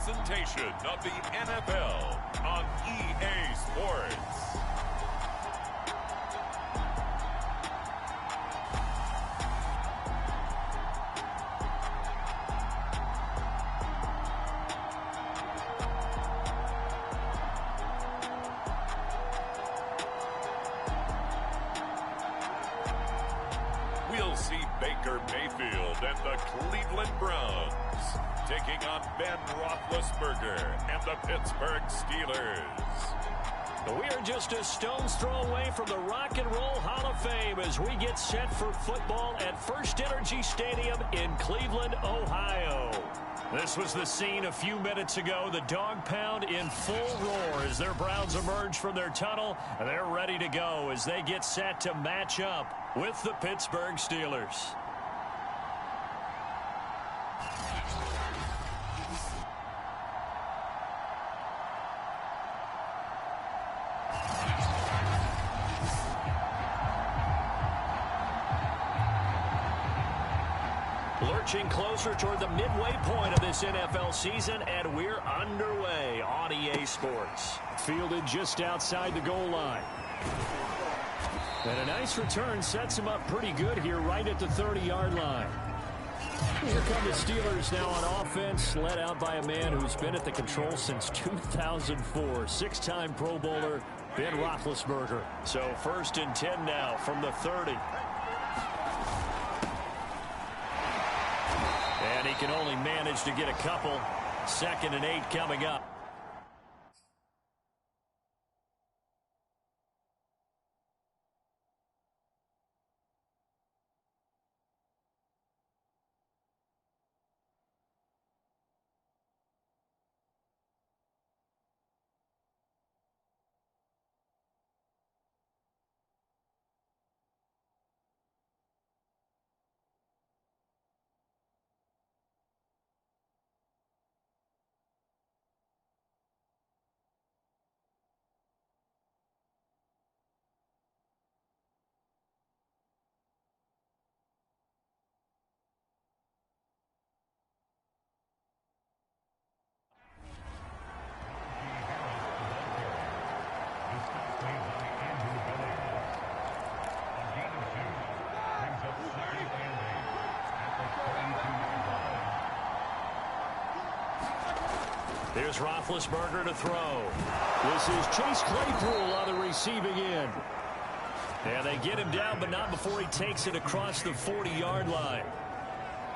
presentation of the NFL on EA Sports. We'll see Baker Mayfield and the Cleveland Browns taking on Ben Roethlisberger and the Pittsburgh Steelers. We are just a stone's throw away from the Rock and Roll Hall of Fame as we get set for football at First Energy Stadium in Cleveland, Ohio. This was the scene a few minutes ago. The dog pound in full roar as their Browns emerge from their tunnel. They're ready to go as they get set to match up with the Pittsburgh Steelers. Lurching closer toward the midway point of this NFL season, and we're underway on EA Sports. Fielded just outside the goal line. And a nice return sets him up pretty good here right at the 30-yard line. Here come the Steelers now on offense, led out by a man who's been at the control since 2004. Six-time Pro Bowler, Ben Roethlisberger. So 1st and 10 now from the 30. And he can only manage to get a couple. 2nd and 8 coming up. Here's Roethlisberger to throw. This is Chase Claypool on the receiving end. And they get him down, but not before he takes it across the 40-yard line.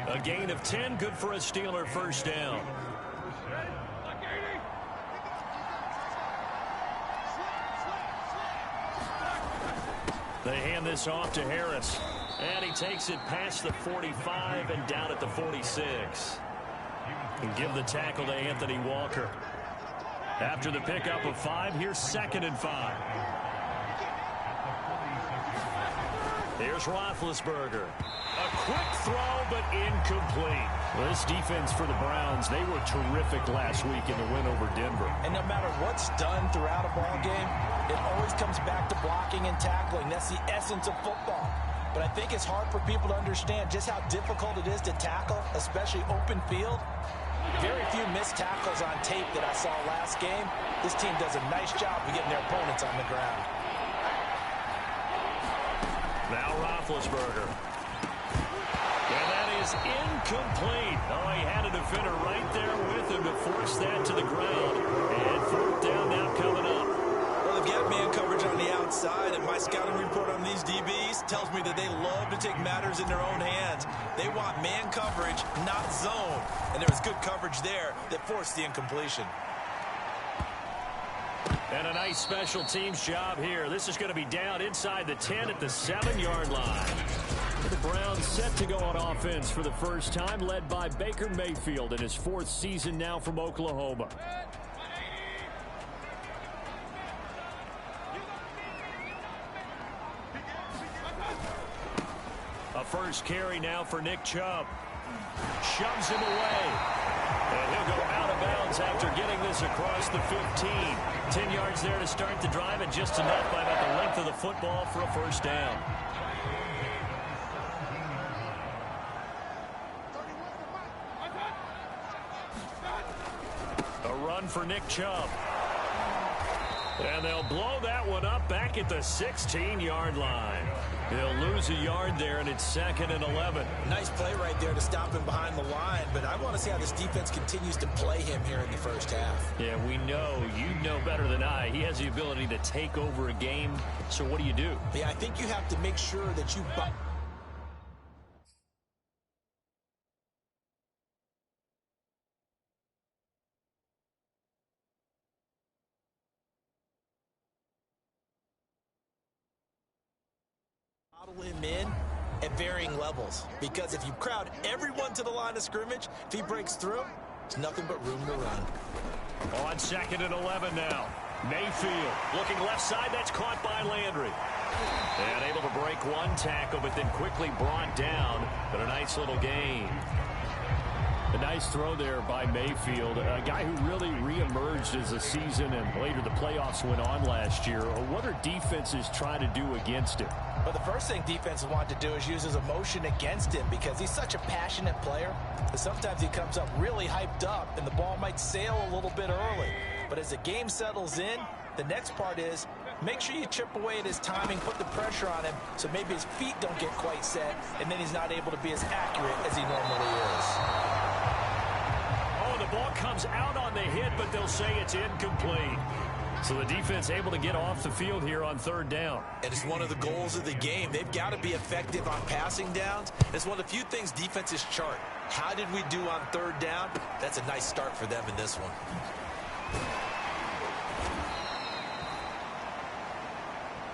A gain of 10, good for a Steeler first down. They hand this off to Harris. And he takes it past the 45 and down at the 46. And give the tackle to Anthony Walker. After the pickup of 5, here's 2nd and 5. Here's Roethlisberger. A quick throw, but incomplete. This defense for the Browns, they were terrific last week in the win over Denver. And no matter what's done throughout a ball game, it always comes back to blocking and tackling. That's the essence of football. But I think it's hard for people to understand just how difficult it is to tackle, especially open field. Very few missed tackles on tape that I saw last game. This team does a nice job of getting their opponents on the ground. Now Roethlisberger. And that is incomplete. Oh, he had a defender right there with him to force that to the ground. And 4th down now coming up. Well, they've got man coverage on the outside, and my scouting report on these DBs tells me that they love to take matters in their own hands. They want man coverage, not zone. And there was good coverage there that forced the incompletion. And a nice special teams job here. This is going to be down inside the 10 at the 7-yard line. The Browns set to go on offense for the first time, led by Baker Mayfield in his 4th season now from Oklahoma. A first carry now for Nick Chubb. Shoves him away. And he'll go out of bounds after getting this across the 15. 10 yards there to start the drive, and just enough by about the length of the football for a first down. A run for Nick Chubb. And they'll blow that one up back at the 16-yard line. They'll lose a yard there, and it's 2nd and 11. Nice play right there to stop him behind the line, but I want to see how this defense continues to play him here in the first half. Yeah, we know. You know better than I. He has the ability to take over a game, so what do you do? Yeah, I think you have to make sure that you... him in at varying levels, because if you crowd everyone to the line of scrimmage, if he breaks through, there's nothing but room to run. On 2nd and 11 now. Mayfield looking left side. That's caught by Landry. And able to break one tackle, but then quickly brought down. But a nice little gain. A nice throw there by Mayfield, a guy who really reemerged as the season and later the playoffs went on last year. What are defenses trying to do against him? Well, the first thing defenses want to do is use his emotion against him, because he's such a passionate player that sometimes he comes up really hyped up and the ball might sail a little bit early. But as the game settles in, the next part is make sure you chip away at his timing, put the pressure on him so maybe his feet don't get quite set, and then he's not able to be as accurate as he normally is. Oh, the ball comes out on the hit, but they'll say it's incomplete. So the defense able to get off the field here on 3rd down. And it's one of the goals of the game. They've got to be effective on passing downs. It's one of the few things defenses chart. How did we do on 3rd down? That's a nice start for them in this one.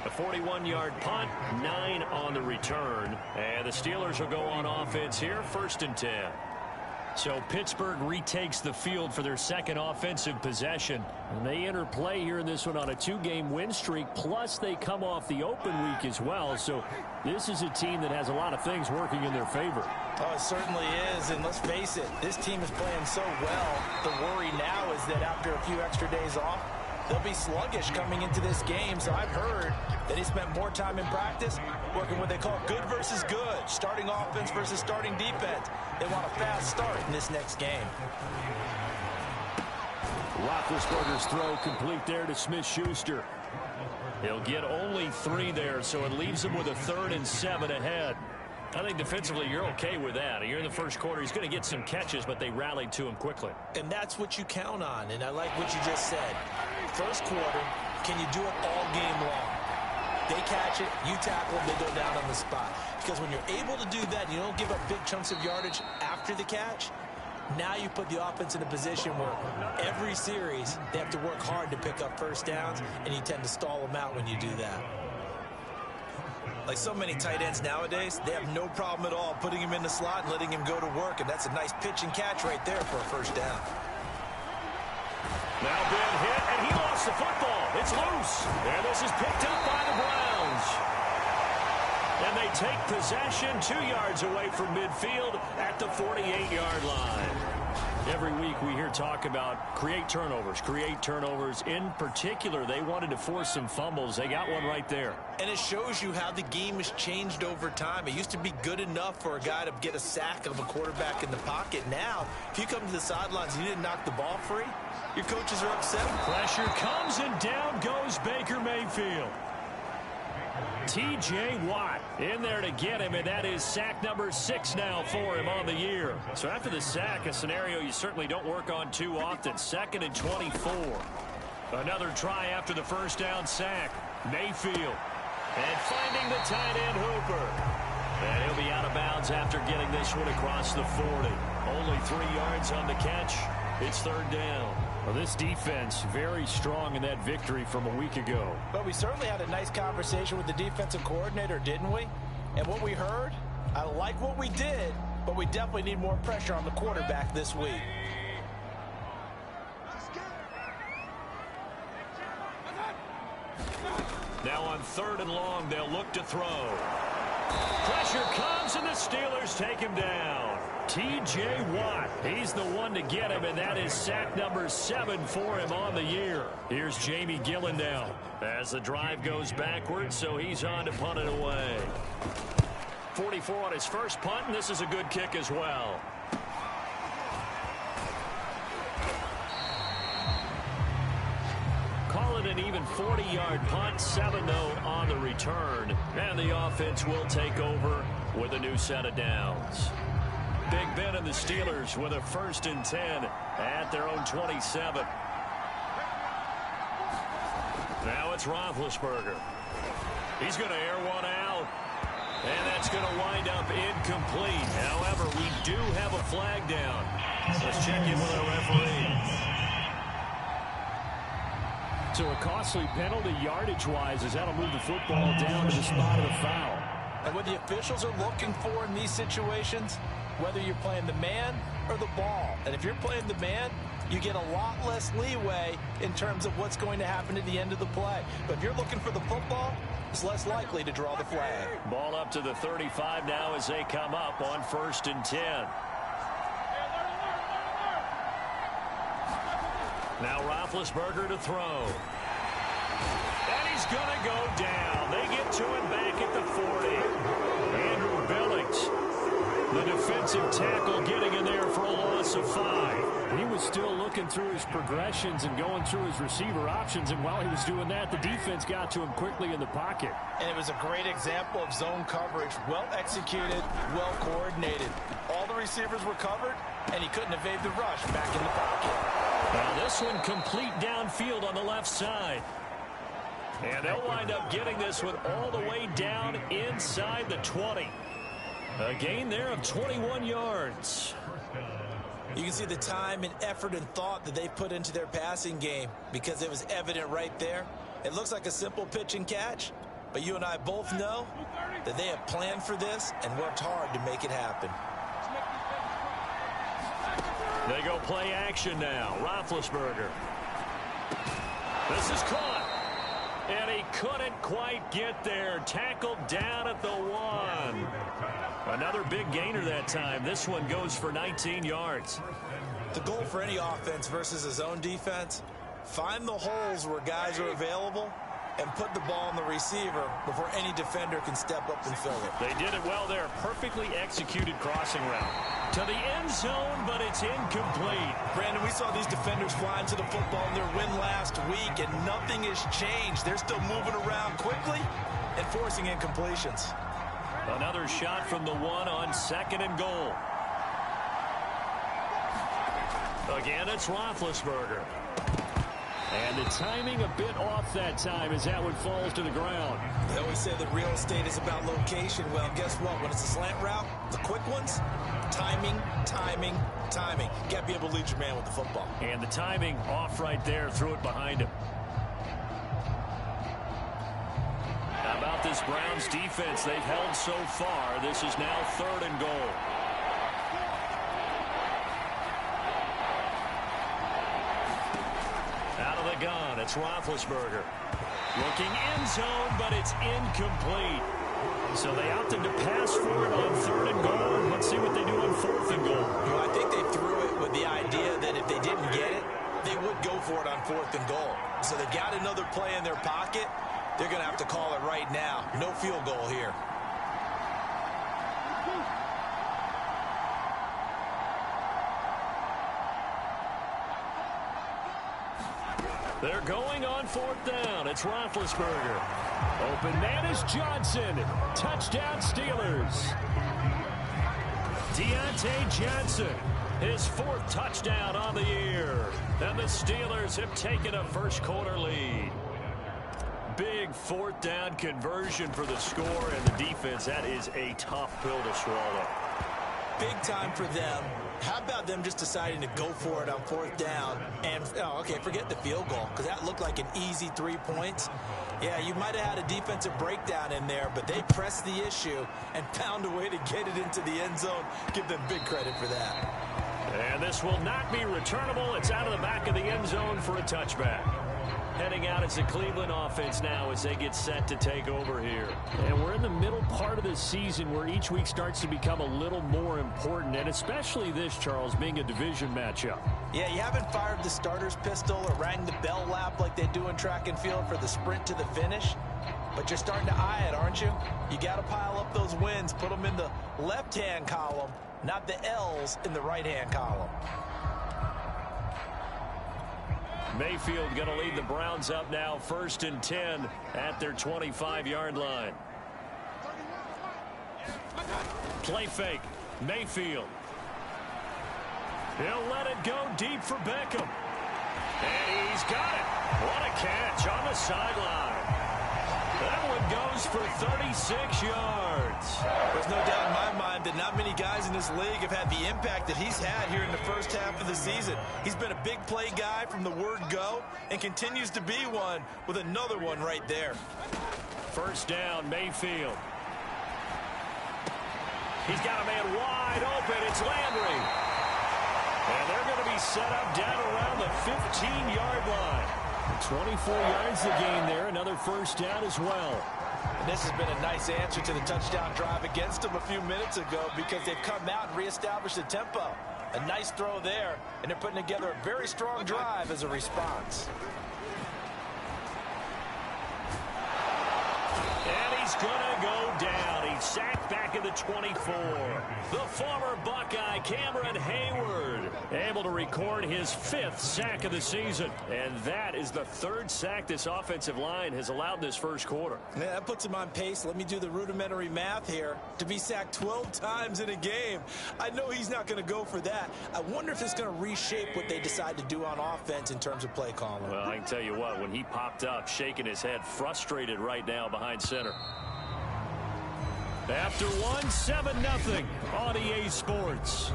A 41-yard punt, 9 on the return. And the Steelers will go on offense here, 1st and 10. So Pittsburgh retakes the field for their 2nd offensive possession. And they enter play here in this one on a 2-game win streak, plus they come off the open week as well. So this is a team that has a lot of things working in their favor. Oh, it certainly is, and let's face it, this team is playing so well. The worry now is that after a few extra days off, they'll be sluggish coming into this game. So I've heard that he spent more time in practice working what they call good versus good, starting offense versus starting defense. They want a fast start in this next game. Roethlisberger's throw complete there to Smith-Schuster. He'll get only 3 there, so it leaves him with a 3rd and 7 ahead. I think defensively you're okay with that. You're in the first quarter. He's going to get some catches, but they rallied to him quickly. And that's what you count on, and I like what you just said. First quarter, can you do it all game long? They catch it, you tackle them, they go down on the spot. Because when you're able to do that, you don't give up big chunks of yardage after the catch, now you put the offense in a position where every series they have to work hard to pick up first downs, and you tend to stall them out when you do that. Like so many tight ends nowadays, they have no problem at all putting him in the slot and letting him go to work, and that's a nice pitch and catch right there for a first down. Now big hit, and he lost the football. It's loose, and this is picked up by the Browns. And they take possession 2 yards away from midfield at the 48-yard line. Every week we hear talk about create turnovers. In particular, they wanted to force some fumbles. They got one right there. And it shows you how the game has changed over time. It used to be good enough for a guy to get a sack of a quarterback in the pocket. Now, if you come to the sidelines and you didn't knock the ball free, your coaches are upset. Pressure comes, and down goes Baker Mayfield. T.J. Watt in there to get him, and that is sack number 6 now for him on the year. So after the sack, a scenario you certainly don't work on too often. 2nd and 24. Another try after the first down sack. Mayfield. And finding the tight end Hooper. And he'll be out of bounds after getting this one across the 40. Only 3 yards on the catch. It's 3rd down. Well, this defense very strong in that victory from a week ago. But we certainly had a nice conversation with the defensive coordinator, didn't we? And what we heard, I like what we did, but we definitely need more pressure on the quarterback this week. Now on 3rd and long, they'll look to throw. Pressure comes, and the Steelers take him down. T.J. Watt, he's the one to get him, and that is sack number 7 for him on the year. Here's Jamie Gillen now as the drive goes backwards, so he's on to punt it away. 44 on his first punt, and this is a good kick as well. an even 40-yard punt, 7-0 on the return. And the offense will take over with a new set of downs. Big Ben and the Steelers with a 1st and 10 at their own 27. Now it's Roethlisberger. He's going to air one out. And that's going to wind up incomplete. However, we do have a flag down. Let's check in with our referee. So a costly penalty yardage-wise as that'll move the football down to the spot of the foul. And what the officials are looking for in these situations, whether you're playing the man or the ball. And if you're playing the man, you get a lot less leeway in terms of what's going to happen at the end of the play. But if you're looking for the football, it's less likely to draw the flag. Ball up to the 35 now as they come up on 1st and 10. Now Roethlisberger to throw. And he's going to go down. They get to him back at the 40. Andrew Billings, the defensive tackle, getting in there for a loss of 5. He was still looking through his progressions and going through his receiver options, and while he was doing that, the defense got to him quickly in the pocket. And it was a great example of zone coverage. Well executed, well coordinated. All the receivers were covered, and he couldn't evade the rush back in the pocket. Now this one complete downfield on the left side. And they'll wind up getting this one all the way down inside the 20. A gain there of 21 yards. You can see the time and effort and thought that they put into their passing game because it was evident right there. It looks like a simple pitch and catch, but you and I both know that they have planned for this and worked hard to make it happen. They go play action now. Roethlisberger. This is caught. And he couldn't quite get there. Tackled down at the 1. Another big gainer that time. This one goes for 19 yards. The goal for any offense versus a zone defense, find the holes where guys are available and put the ball on the receiver before any defender can step up and fill it. They did it well there. Perfectly executed crossing route. To the end zone, but it's incomplete. Brandon, we saw these defenders flying to the football in their win last week, and nothing has changed. They're still moving around quickly and forcing incompletions. Another shot from the 1 on 2nd and goal. Again, it's Roethlisberger. And the timing a bit off that time as that one falls to the ground. They always say that real estate is about location. Well, guess what? When it's a slant route, the quick ones, timing, timing, timing. You got to be able to lead your man with the football. And the timing off right there. Threw it behind him. How about this Browns defense? They've held so far. This is now 3rd and goal. Out of the gun, it's Roethlisberger. Looking end zone, but it's incomplete. So they opted to pass for it on 3rd and goal. Let's see what they do on 4th and goal. You know, I think they threw it with the idea that if they didn't get it, they would go for it on 4th and goal. So they got another play in their pocket. They're going to have to call it right now. No field goal here. They're going on 4th down. It's Roethlisberger. Open man is Johnson. Touchdown Steelers. Deontay Johnson, his 4th touchdown on the year. And the Steelers have taken a first-quarter lead. Big 4th down conversion for the score, and the defense, that is a tough pill to swallow. Big time for them. How about them just deciding to go for it on 4th down and, okay, forget the field goal because that looked like an easy 3 points. Yeah, you might have had a defensive breakdown in there, but they pressed the issue and found a way to get it into the end zone. Give them big credit for that. And this will not be returnable. It's out of the back of the end zone for a touchback. Heading out, it's the Cleveland offense now as they get set to take over here. And we're in the middle part of the season where each week starts to become a little more important, and especially this, Charles, being a division matchup. Yeah, you haven't fired the starter's pistol or rang the bell lap like they do in track and field for the sprint to the finish, but you're starting to eye it, aren't you? You got to pile up those wins, put them in the left-hand column, not the L's in the right-hand column. Mayfield going to lead the Browns up now, 1st and 10 at their 25-yard line. Play fake. Mayfield. He'll let it go deep for Beckham. And he's got it. What a catch on the sideline. That one goes for 36 yards. There's no doubt in my mind that not many guys in this league have had the impact that he's had here in the first half of the season. He's been a big play guy from the word go and continues to be one with another one right there. 1st down, Mayfield. He's got a man wide open. It's Landry. And they're going to be set up down around the 15-yard line. 24 yards to gain there. Another 1st down as well. And this has been a nice answer to the touchdown drive against them a few minutes ago because they've come out and reestablished the tempo. A nice throw there, and they're putting together a very strong drive as a response. And he's going to go down. He's sacked back at the 24. The former Buckeye, Cameron Hayward, able to record his 5th sack of the season. And that is the 3rd sack this offensive line has allowed this first quarter. Yeah, that puts him on pace. Let me do the rudimentary math here. To be sacked 12 times in a game, I know he's not going to go for that. I wonder if it's going to reshape what they decide to do on offense in terms of play calling. Well, I can tell you what, when he popped up, shaking his head, frustrated right now behind center. After 7-0 on EA Sports.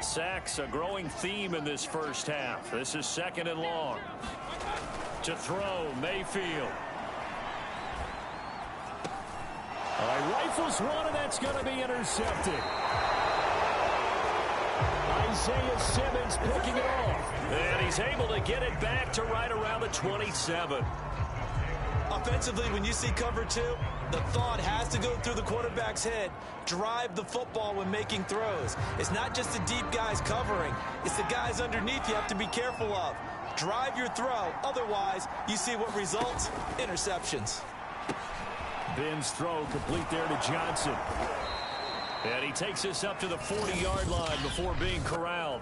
Sacks, a growing theme in this first half. This is 2nd and long. To throw, Mayfield. Rifles one, and that's going to be intercepted. Isaiah Simmons picking it off. And he's able to get it back to right around the 27. Offensively, when you see cover 2, the thought has to go through the quarterback's head. Drive the football when making throws. It's not just the deep guys covering. It's the guys underneath you have to be careful of. Drive your throw. Otherwise, you see what results? Interceptions. Ben's throw complete there to Johnson. And he takes us up to the 40-yard line before being corralled.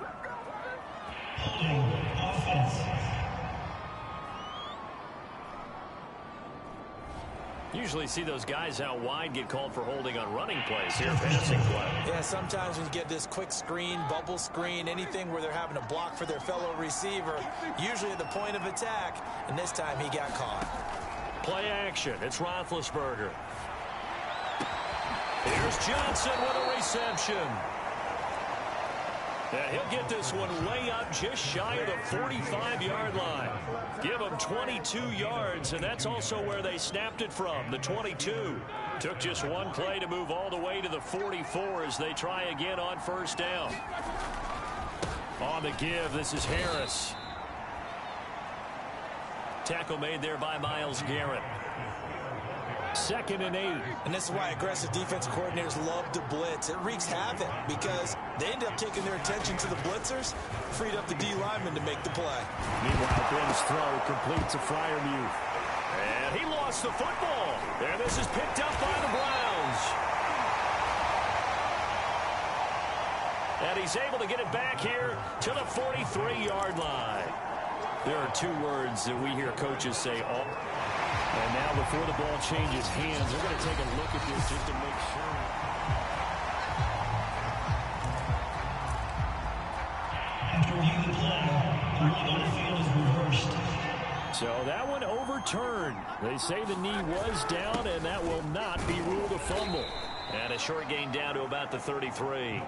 Usually see those guys out wide get called for holding on running plays here, passing play. Yeah, sometimes when you get this quick screen, bubble screen, anything where they're having to block for their fellow receiver, usually at the point of attack, and this time he got caught. Play action. It's Roethlisberger. Here's Johnson with a reception. And he'll get this one way up just shy of the 45-yard line. Give him 22 yards, and that's also where they snapped it from, the 22. Took just one play to move all the way to the 44 as they try again on 1st down. On the give, this is Harris. Tackle made there by Myles Garrett. 2nd and 8. And this is why aggressive defense coordinators love to blitz. It wreaks havoc because they end up taking their attention to the blitzers, freed up the D lineman to make the play. Meanwhile, Ben's throw complete to Freiermuth. And he lost the football. And this is picked up by the Browns. And he's able to get it back here to the 43-yard line. There are 2 words that we hear coaches say all. And now before the ball changes hands, they're going to take a look at this just to make sure. After reviewing the play, the rule on the field is reversed. So that one overturned. They say the knee was down, and that will not be ruled a fumble. And a short gain down to about the 33.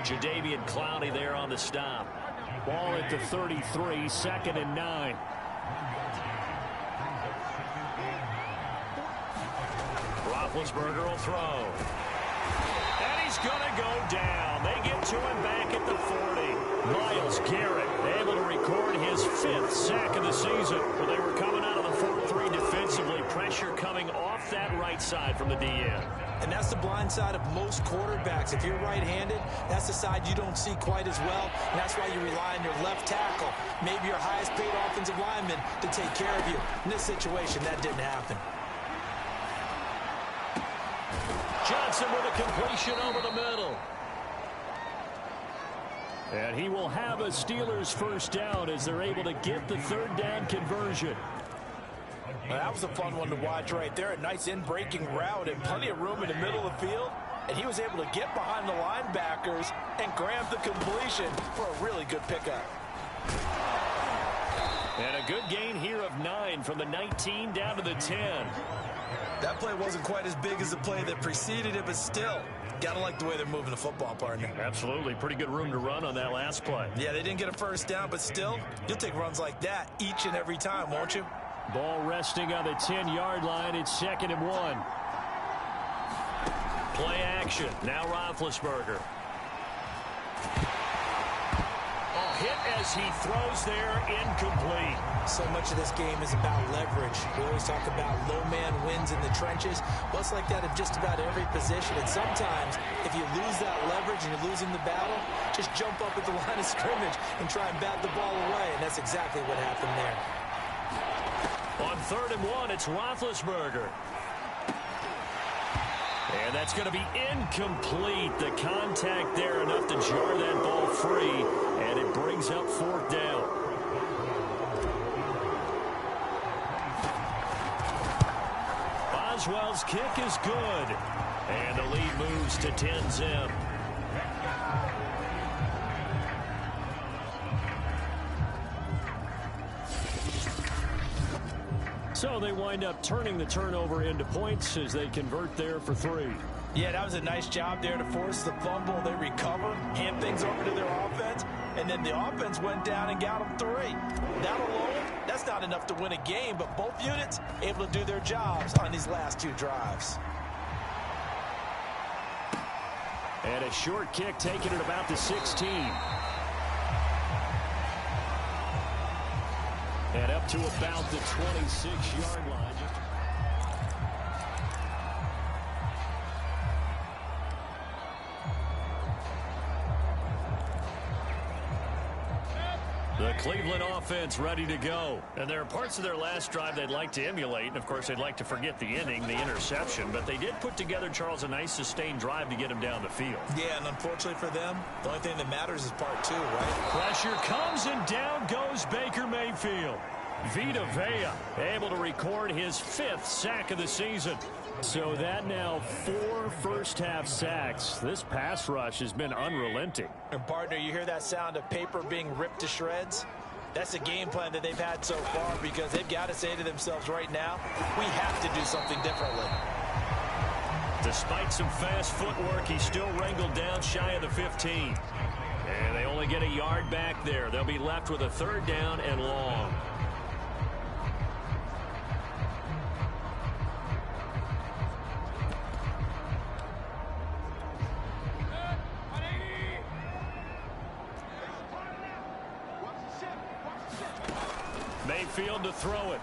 Jadeveon Clowney there on the stop. Ball at the 33, 2nd and 9. Roethlisberger will throw. And he's going to go down. They get to him back at the 40. Myles Garrett able to record his 5th sack of the season. Well, they were coming out of the 4-3 defensively. Pressure coming off that right side from the DN. And that's the blind side of most quarterbacks. If you're right-handed, that's the side you don't see quite as well. And that's why you rely on your left tackle, maybe your highest-paid offensive lineman, to take care of you. In this situation, that didn't happen. Johnson with a completion over the middle. And he will have a Steelers first down as they're able to get the third down conversion. Well, that was a fun one to watch right there. A nice in-breaking route and plenty of room in the middle of the field. And he was able to get behind the linebackers and grab the completion for a really good pickup. And a good gain here of 9 from the 19 down to the 10. That play wasn't quite as big as the play that preceded it, but still, gotta like the way they're moving the football, partner. Absolutely. Pretty good room to run on that last play. Yeah, they didn't get a first down, but still, you'll take runs like that each and every time, won't you? Ball resting on the 10-yard line. It's 2nd and 1. Play action. Now Roethlisberger. Hit as he throws there, incomplete. So much of this game is about leverage. We always talk about low man wins in the trenches. Well, it's like that in just about every position. And sometimes, if you lose that leverage and you're losing the battle, just jump up at the line of scrimmage and try and bat the ball away. And that's exactly what happened there. On 3rd and 1, it's Roethlisberger. And that's going to be incomplete. The contact there enough to jar that ball free. And it brings up 4th down. Boswell's kick is good. And the lead moves to 10-zip. So they wind up turning the turnover into points as they convert there for 3. Yeah, that was a nice job there to force the fumble. They recover, hand things over to their offense, and then the offense went down and got them 3. That alone, that's not enough to win a game, but both units able to do their jobs on these last 2 drives. And a short kick taken at about the 16. And up to about the 26-yard line. The Cleveland offense ready to go. And there are parts of their last drive they'd like to emulate. And, of course, they'd like to forget the inning, the interception. But they did put together, Charles, a nice sustained drive to get him down the field. Yeah, and unfortunately for them, the only thing that matters is part 2, right? Pressure comes and down goes Baker Mayfield. Vita Vea able to record his 5th sack of the season. So that now 4 first-half sacks. This pass rush has been unrelenting. And, partner, you hear that sound of paper being ripped to shreds? That's a game plan that they've had so far because they've got to say to themselves right now, we have to do something differently. Despite some fast footwork, he's still wrangled down shy of the 15. And they only get a yard back there. They'll be left with a 3rd down and long. Mayfield to throw it.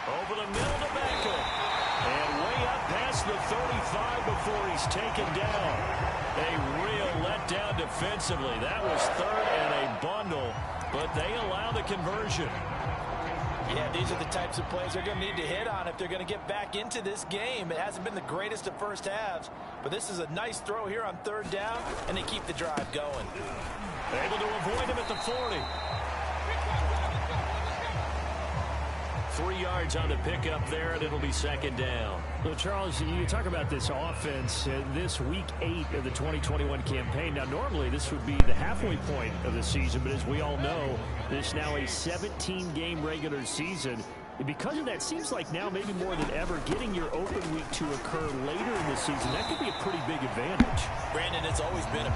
Over the middle to Beckham. And way up past the 35 before he's taken down. A real letdown defensively. That was 3rd and a bundle, but they allow the conversion. Yeah, these are the types of plays they're going to need to hit on if they're going to get back into this game. It hasn't been the greatest of first halves, but this is a nice throw here on 3rd down, and they keep the drive going. Able to avoid him at the 40. 3 yards on the pickup there, and it'll be 2nd down. So, Charles, you talk about this offense, this week 8 of the 2021 campaign. Now, normally this would be the halfway point of the season, but as we all know, there's now a 17-game regular season. And because of that, seems like now maybe more than ever, getting your open week to occur later in the season, that could be a pretty big advantage. Brandon, it's always been a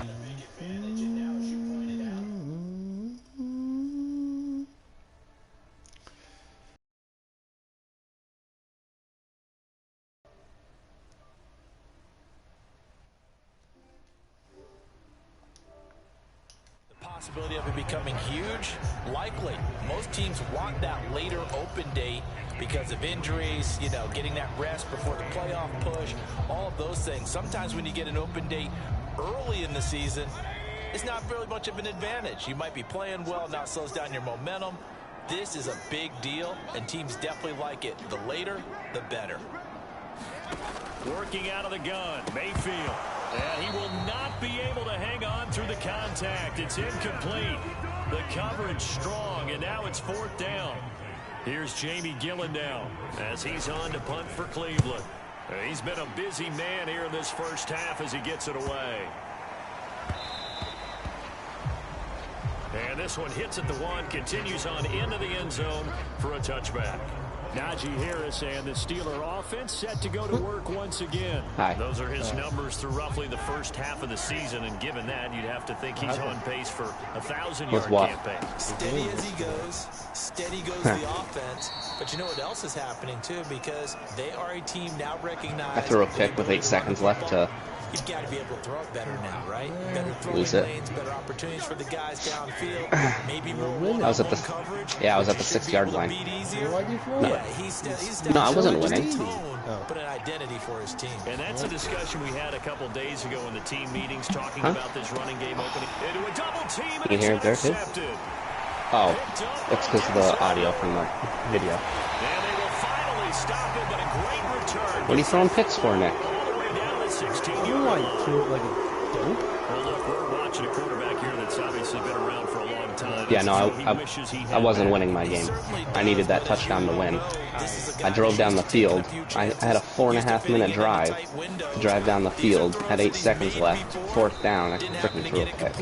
possibility of it becoming huge? Likely. Most teams want that later open date because of injuries, you know, getting that rest before the playoff push, all of those things. Sometimes when you get an open date early in the season, it's not really much of an advantage. You might be playing well, now it slows down your momentum. This is a big deal, and teams definitely like it. The later, the better. Working out of the gun, Mayfield. And he will not be able to hang on through the contact. It's incomplete. The coverage strong, and now it's 4th down. Here's Jamie Gillen now as he's on to punt for Cleveland. He's been a busy man here in this first half as he gets it away. And this one hits at the 1, continues on into the end zone for a touchback. Najee Harris and the Steeler offense set to go to work once again. Hi. Those are his numbers through roughly the first half of the season, and given that, you'd have to think he's on pace for a 1,000-yard campaign. Steady as he goes, steady goes the offense. But you know what else is happening, too, because they are a team now recognized. I threw a pick with 8 seconds left to You've got to be able to throw it better now, right? Better throwing lose it. lanes, better opportunities for the guys downfield. Maybe more I was at the coverage. I was at the 6-yard line. No, yeah, he's no, I wasn't winning. But an identity for his team. And that's a discussion we had a couple days ago in the team meetings talking about this running game opening. Into a double team, and you hear it there too? Oh, it's because of the audio from the video. And they will finally stop him, but a great return. What are you throwing picks for, Nick? I threw it like a dope. Well, look, we're watching a quarterback here that's obviously been around for a long time. Yeah, no, I wasn't winning my game. I needed that touchdown to win. I drove down the field. I had a 4.5-minute drive to drive down the field. Had 8 seconds left. 4th down. I freaking threw a pick.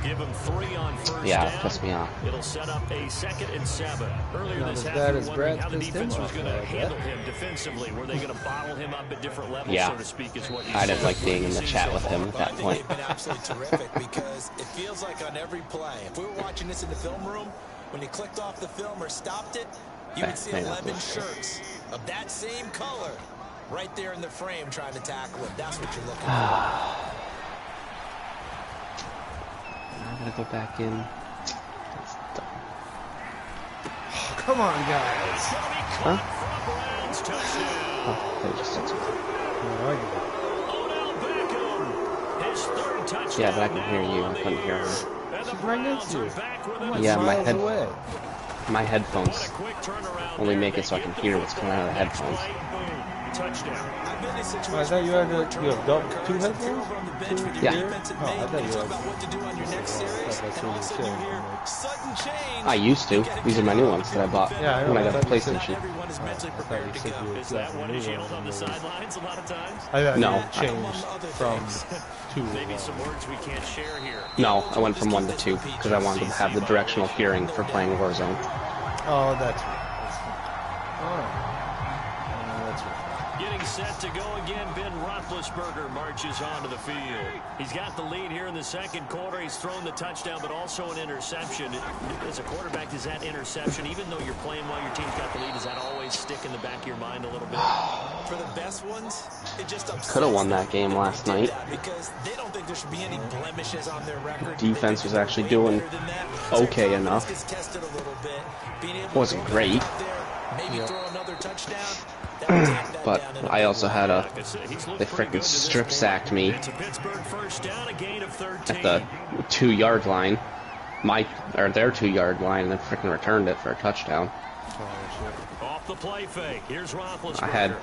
Give him 3 on first Yeah, down. it pissed me off. It'll set up a 2nd and 7. Earlier Not this as half, bad we as were wondering Brad how the pissed defense him was off going to like handle that. him defensively. Were they going to bottle him up at different levels, Yeah. so to speak, is what you I didn't said. like being in the chat with him at that I think point. they've been absolutely terrific because it feels like on every play, if we were watching this in the film room, when you clicked off the film or stopped it, you would see 11 shirts of that same color right there in the frame trying to tackle him. That's what you're looking for. I'm gonna go back in. That's dumb. Oh, come on, guys. Huh? Oh, they just said something. No, I His 3rd touchdown. Yeah, but I can hear you. I couldn't hear her. She's right next to you. Yeah, Away. my headphones only make it so I can hear what's coming out of the headphones. Touchdown. Oh, I thought you had you have double, 2 headphones? 2 Yeah. Oh, I thought you had. I used to. These are my new ones that I bought Yeah, I know. when I got the thought you said- PlayStation. Everyone is mentally I thought prepared you to said go. you Is that what is new yelled on the ones. sidelines a lot of times? I thought No. you changed from 2 Maybe some words we can't share here. No, I went from 1 to 2 because I wanted to have the directional hearing for playing Warzone. Oh, that's right. That's right. Getting set to go again, Ben Roethlisberger marches onto the field. He's got the lead here in the 2nd quarter. He's thrown the touchdown, but also an interception. As a quarterback, does that interception, even though you're playing while your team's got the lead, does that always stick in the back of your mind a little bit? For the best ones, it just Could have won that game last night. because they don't think there should be any blemishes on their record. Defense was actually doing okay enough. Wasn't great. Maybe throw another touchdown. But I also had they freaking strip sacked me It's a Pittsburgh first down, a gain of 13. at the 2-yard line. Their 2-yard line, and then freaking returned it for a touchdown. Off the play fake. Here's Roethlisberger. I had, And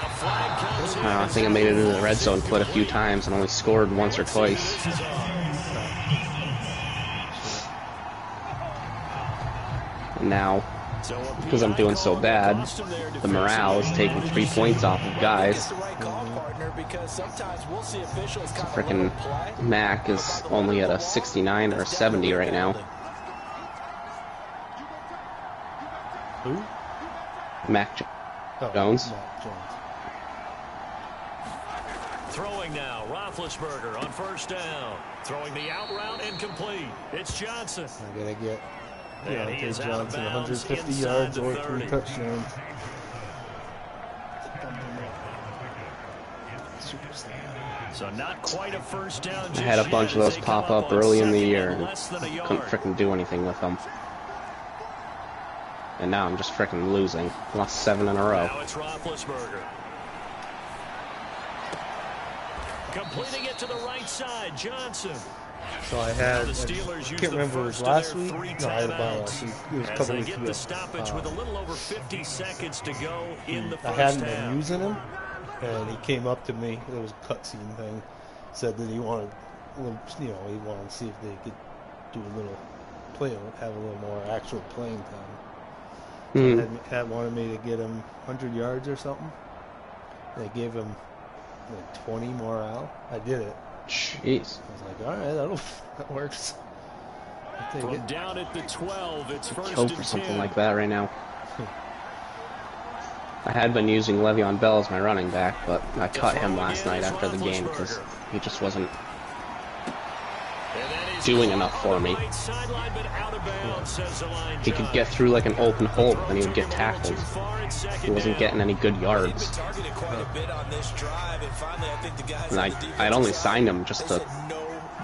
a flag comes in. I think I made it into the red zone quite a few times and only scored once or twice. And now, because I'm doing so bad, the morale is taking 3 points off of guys. Freaking Mac is only at a 69 or a 70 right now. Who? Mac Oh, Jones. Mac Jones. Throwing now, Roethlisberger on first down. Throwing the out route incomplete. It's Johnson. I gotta get And he is out of Johnson bounds 150 inside yards the or 30. 3 touchdowns. So not quite a first down. I had a bunch of those pop up early in the year and couldn't freaking do anything with them. And now I'm just freaking losing. Lost 7 in a row. Now it's Roethlisberger. Completing it to the right side, Johnson. So I had, The I Steelers can't used the remember, it was first of last their week? 3 No, I had about timeouts last week. It was a as couple they weeks get ago. the stoppage with a little over 50 seconds to go in the I first hadn't half. been using him, and he came up to me. It was a cutscene thing. Said that he wanted, a little, you know, he wanted to see if they could do a little play, have a little more actual playing time. So had wanted me to get him 100 yards or something. They gave him like 20 morale. I did it. Jeez. I was like, all right, that works. From down at the 12, it's first Kill and for 10. something like that right now. I had been using Le'Veon Bell as my running back, but I cut him last night after the game because he just wasn't doing enough for me. He could get through like an open hole and he would get tackled. He wasn't getting any good yards. And I'd only signed him just to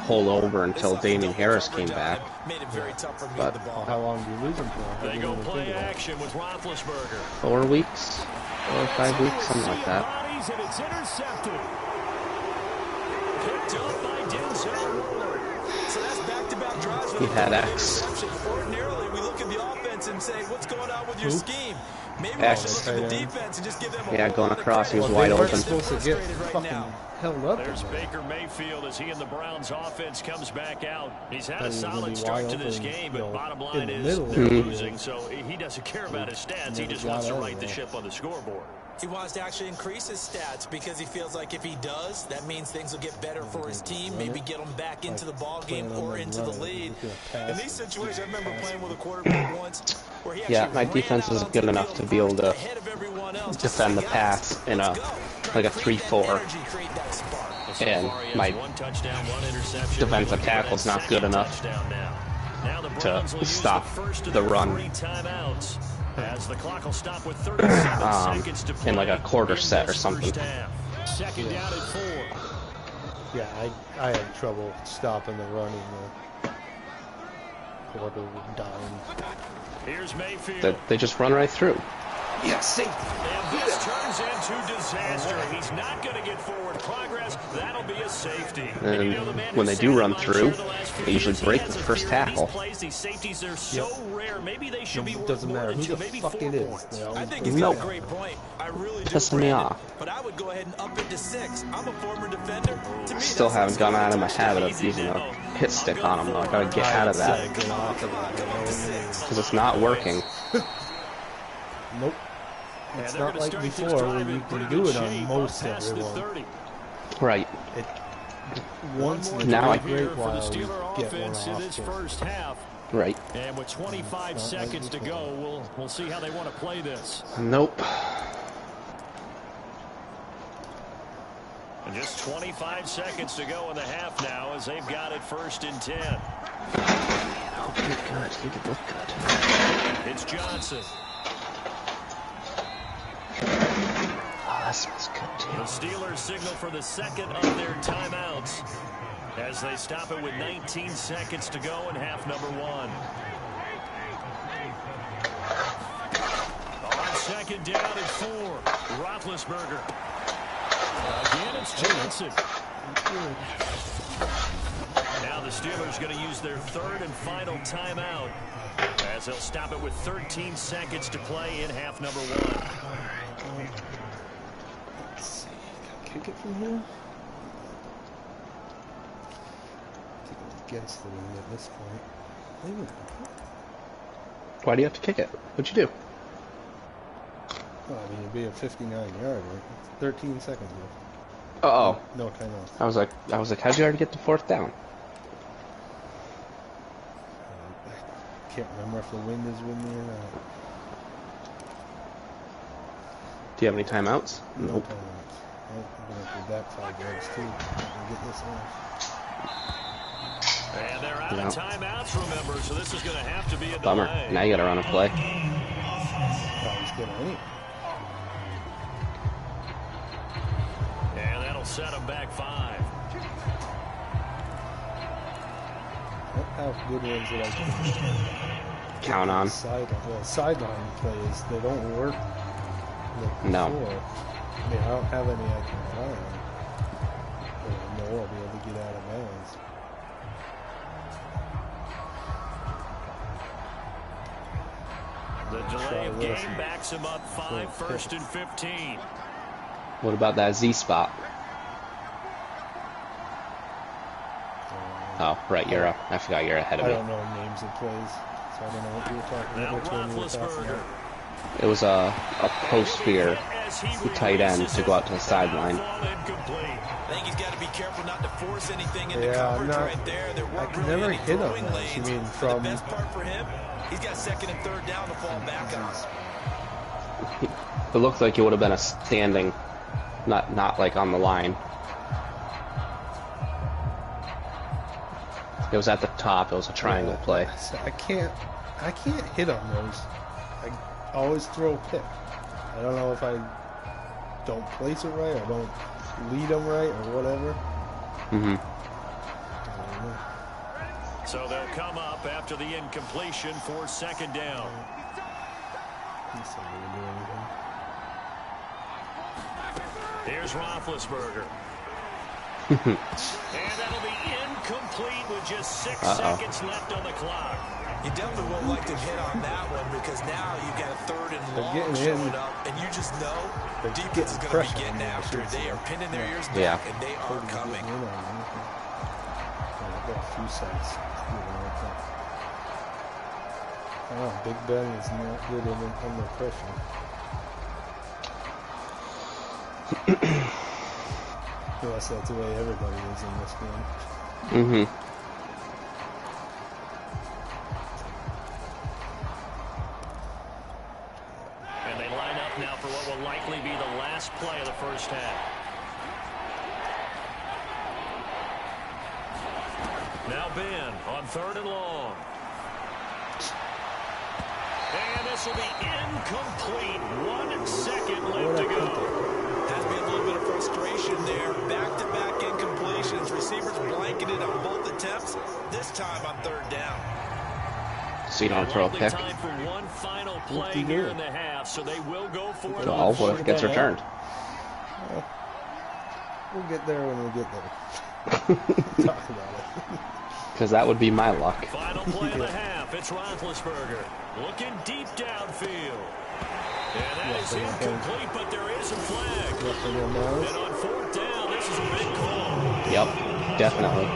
hold over until Damian Harris came back. But how long do you lose him for? They go play action with Roethlisberger. 4 weeks, 4 or 5 weeks, something like that. And it's intercepted. Picked up by Denzel Ward. So that's back-to-back drives. He had X. Ordinarily, we look at the offense and say, what's going on with your scheme? Maybe we X. should look at the defense and just give them a Yeah, going across, he was Well, wide they weren't open. supposed to get fucking held up. There's Baker Mayfield as he and the Browns offense comes back out. He's had a And solid really start wide to this open, game, you but know, bottom in line the is middle they're of the losing, so he doesn't care about his stats. He never just got wants to out of right the there. ship on the scoreboard. He wants to actually increase his stats because he feels like if he does, that means things will get better for his team, maybe get them back into the ball game or into the lead. In these situations, I remember playing with a quarterback once where he actually My defense is good enough to be able to defend the pass in a like a 3-4, and my defensive tackle's not good enough to stop the run. As the clock will stop with 37 seconds to play in like a quarter set or something. Second down at 4. Yeah, I had trouble stopping the run in the quarter down. Here's Mayfield. They just run right through. Yes, and this turns into disaster. He's not going to get forward progress. That'll be a safety. And when they do run through, they usually break the first tackle. These safeties are so rare. Maybe they should be It doesn't matter who the fuck it is. I think he's got a great point. I really do. Pissing me off. But I would go ahead and up it to 6. I'm a former defender. To me, Still haven't gone out of my habit of using a hit stick on them. I gotta get out of that because it's not working. Nope. It's not like before where you can do it on most everyone. Right. Once in Now a I great for the while you Steeler get one offense in this off. first half. Right. And with 25 seconds to go, we'll see how they want to play this. Nope. And just 25 seconds to go in the half now as they've got it first and 10. Hope you look good. You could look good. It's Johnson. Oh, that smells good The too. Steelers signal for the second of their timeouts as they stop it with 19 seconds to go in half number 1. On second down at 4, Roethlisberger. Again, it's Johnson. Now the Steelers going to use their third and final timeout as they'll stop it with 13 seconds to play in half number 1. Let's see. Can I kick it from here? I think I'm against the wind at this point. Maybe not. Why do you have to kick it? What'd you do? Well, I mean, it'd be a 59-yarder. 13 seconds left. Uh-oh. No timeout. I was like, how'd you already get to 4th down? I can't remember if the wind is with me or not. Do you have any timeouts? Nope. Timeouts. Nope, I'm going to do that 5 yards too. I can get this off. And they're out of timeouts, remember, so this is going to have to be a Bummer. delay. Now you gotta run a play. Oh, he's good anyway. And that'll set them back 5. Don't have good ones that I can Count on. sideline plays. They don't work. Like No. before. I mean, I don't have any I can rely on. But I know I'll be able to get out of bounds. The delay of game backs him up 5, 1st and 15. What about that Z spot? Oh, right, you're up. I forgot you're ahead of me. I don't know names of plays, so I don't know what you were talking about. Which one you were talking about? It was a post fear tight end to go out to the sideline. I think he's got to be careful not to force anything into coverage right there. I can never hit on those. You mean from... The best part for him, he's got 2nd and 3rd down to fall back on. It looked like it would have been a standing, not like on the line. It was at the top. It was a triangle play. I can't hit on those. I always throw a pick. I don't know if I don't place it right, or don't lead them right, or whatever. So they'll come up after the incompletion for 2nd down. Here's Roethlisberger. And that'll be incomplete with just 6 seconds left on the clock. You definitely won't like to hit on that one because now you've got a 3rd and long showing up, and you just know defense is going to be getting after it. They are pinning their ears back, and they are coming. I've got a few sites. Oh, Big Ben is not good under pressure. Unless that's the way everybody is in this game. And they line up now for what will likely be the last play of the 1st half. Now Ben on 3rd and long. And this will be incomplete. 1 second left to go. Has been a little bit of frustration there. Back-to-back incompletions. Receivers blanketed on both attempts. This time on 3rd down. So you don't throw a pick. Time for one final play here in the half, so they will go for it. Well, what if it gets returned? Well, we'll get there when we get there. Talk about it. Because that would be my luck. Final play of the half. It's Roethlisberger looking deep downfield. And that is incomplete, but there is a flag. And on 4th down, this is a big call. Yep, definitely.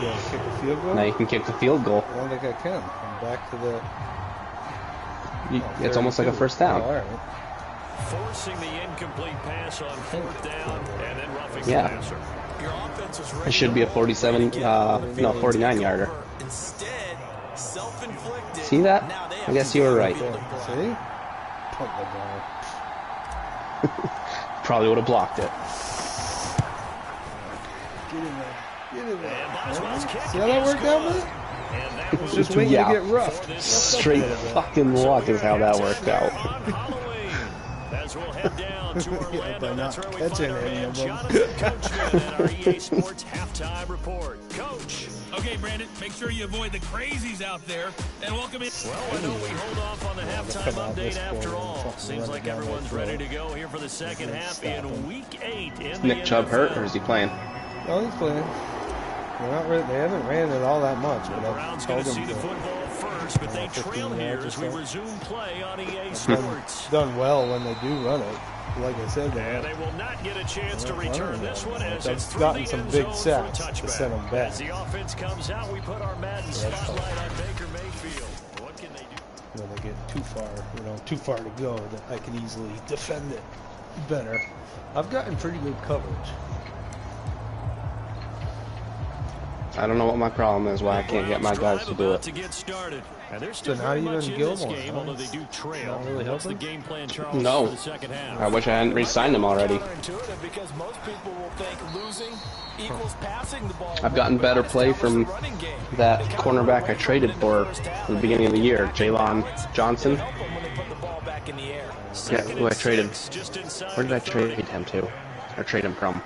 You want to kick the field goal? Now you can kick the field goal. I don't think I can. I'm back to the... It's almost like a 1st down. Oh, all right. Forcing the incomplete pass on 4th down, and then roughing the passer. Your offense was ready. It should be a 49-yarder. Instead, self-inflicted. See that? I guess you were right. See? Pump the ball. Probably would have blocked it. Get in there. Get in there. Boswell's kick. See how that worked out, man? I was just waiting to get rough. Straight fucking luck is how that worked out. As we'll head down to Orlando, that's where we catching find our any man of them. Jonathan Coachman at our EA Sports halftime report. Coach. Okay, Brandon, make sure you avoid the crazies out there and welcome in. Well, I know we hold off on the halftime update after all. Seems like everyone's ready to go here for the 2nd half in Week 8 in the Nick Chubb hurt, or is he playing? No, he's playing. They haven't ran it all that much. The Browns going to see the football first, but they trail here as we resume play on EA Sports. Done well when they do run it. Like I said, and they will not get a chance to return this one as it's through gotten the some end big zone sacks for a to send them touchback. back. As the offense comes out, we put our Madden spotlight on Baker Mayfield. What can they do? When they get too far to go, that I can easily defend it better. I've gotten pretty good coverage. I don't know what my problem is, why I can't get my guys to do it. And they're still not even much in Gilmore, this game, although they do trail. Really What's the helping? game plan, Charles, No. for the 2nd half? I wish I hadn't re-signed him already. Counterintuitive because most people will think losing equals passing the ball. I've gotten better play from that cornerback I traded for at the beginning of the year, Jalen Johnson. Yeah, who I traded. Where did I trade him to? Or trade him from?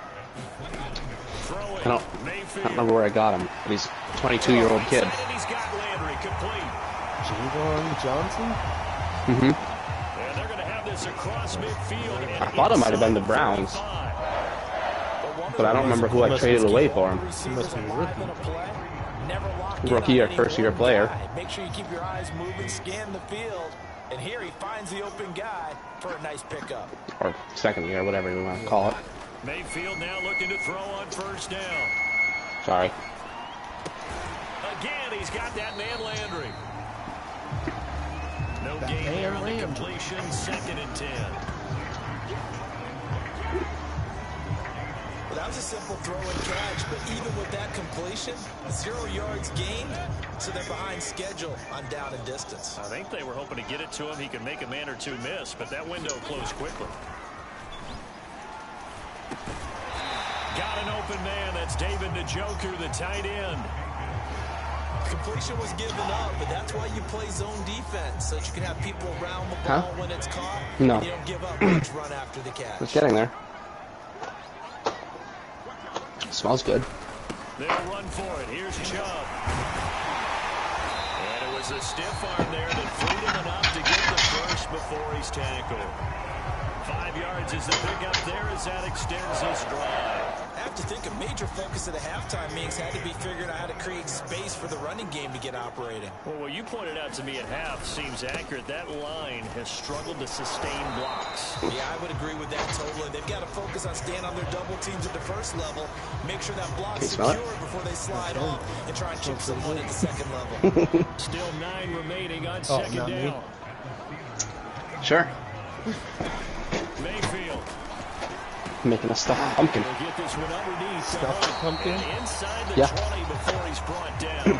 I don't remember where I got him, but he's a 22-year-old kid. Jalen Johnson? Mm-hmm. I thought it might have been the Browns, but I don't remember who I traded away for him. He must be a rookie. Rookie or first-year player. Make sure you keep your eyes moving, scan the field. And here he finds the open guy for a nice pickup. Or second year, whatever you want to call it. Mayfield now looking to throw on first down. Sorry. Again, he's got that man Landry. No gain there on the completion, 2nd and 10. Well, that was a simple throw and catch, but even with that completion, 0 yards gained, so they're behind schedule on down and distance. I think they were hoping to get it to him. He could make a man or two miss, but that window closed quickly. Got an open man. That's David Njoku, the tight end. Completion was given up, but that's why you play zone defense, so that you can have people around the ball when it's caught. No. And you don't give up much run after the catch. It's getting there. Smells good. They'll run for it. Here's Chubb. And it was a stiff arm there that freed him enough to get the first before he's tackled. 5 yards is the pickup there as that extends this drive. I have to think a major focus of the halftime meetings had to be figuring out how to create space for the running game to get operating. Well, what you pointed out to me at half seems accurate. That line has struggled to sustain blocks. Yeah, I would agree with that totally. They've got to focus on staying on their double teams at the first level, make sure that block's secure before they slide off and try and chip someone at the second level. Still 9 remaining on second down. Sure. Mayfield. Making a stuffed pumpkin. We'll get this one underneath. Stuffed pumpkin? Inside the 20 before he's brought down.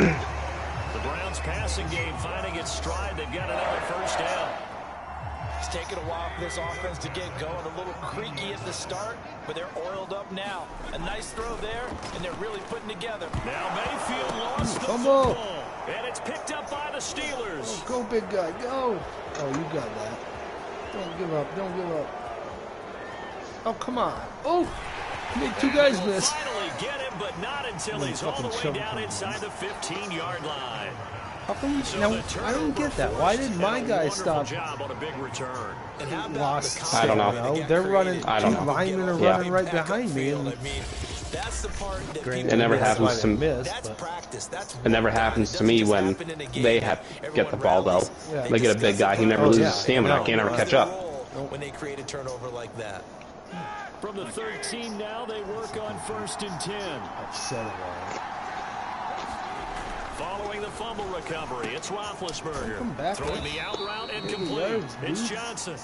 The Browns passing game finding its stride. They've got another first down. It's taken a while for this offense to get going. A little creaky at the start, but they're oiled up now. A nice throw there, and they're really putting together. Now Mayfield lost the football. And it's picked up by the Steelers. Oh, go, big guy, go. Oh, you got that. Don't give up, don't give up. Oh, come on. Oh, made 2 guys miss. Finally get him, but not until he's all the way down inside the 15-yard line. How come now, I don't get that. Why did my guy stop? Job on a big return. Lost. I don't know. They're running. I don't know. Linemen are running right behind me. And that's the part that it never happens to me. It never happens to me when they have get the ball though. They get a big guy. He never loses stamina. Can't ever catch up. When they create a turnover like that. From the 13 now, they work on 1st and 10. Upset about Following the fumble recovery, it's Roethlisberger. Throwing the out route and complete. It's Johnson.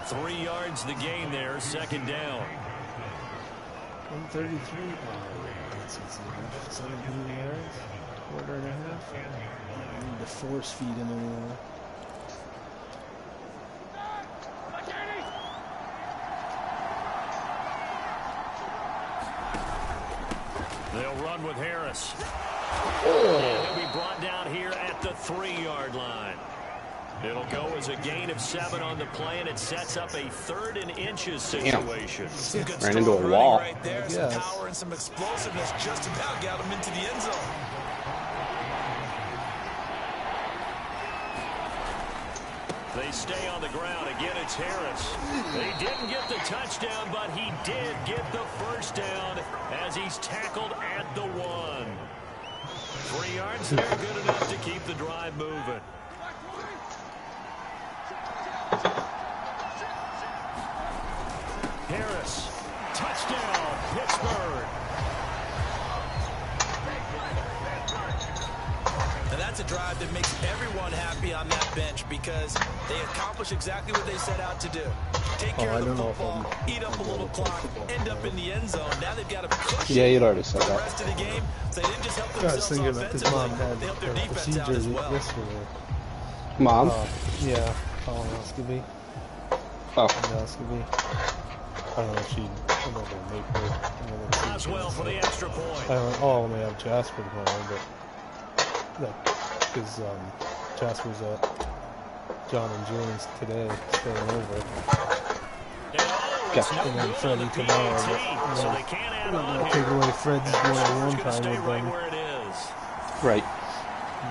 3 yards the gain there, 2nd down. 133. 17 yards. Quarter and a half. I need to force feed him anymore. They'll run with Harris. And he'll be brought down here at the 3-yard line. It'll go as a gain of 7 on the play, and it sets up a 3rd and inches situation. Ran into a wall. Right there, some power and some explosiveness just about got him into the end zone. They stay on the ground. Again, it's Harris. They didn't get the touchdown, but he did get the first down as he's tackled at the 1. 3 yards there, good enough to keep the drive moving. Harris, touchdown, Pittsburgh. And that's a drive that makes everyone happy on that bench because they accomplish exactly what they set out to do. Take care of the football, eat up a little clock, end up in the end zone. Now they've got a cushion. Yeah, you'd already said that. The rest of the game, so they didn't just help themselves offensively. Mom had they helped their defense out as well. Yesterday. Mom? Yeah, colonoscopy. Oh. Colonoscopy. I don't know if I'm not going to make her. Oswell for the extra point. I may have Jasper tomorrow, but because Jasper's at John and Julian's today, staying over. And then Freddie tomorrow. So they can't add on I'll take away Fred's one-on-one time with them. Right.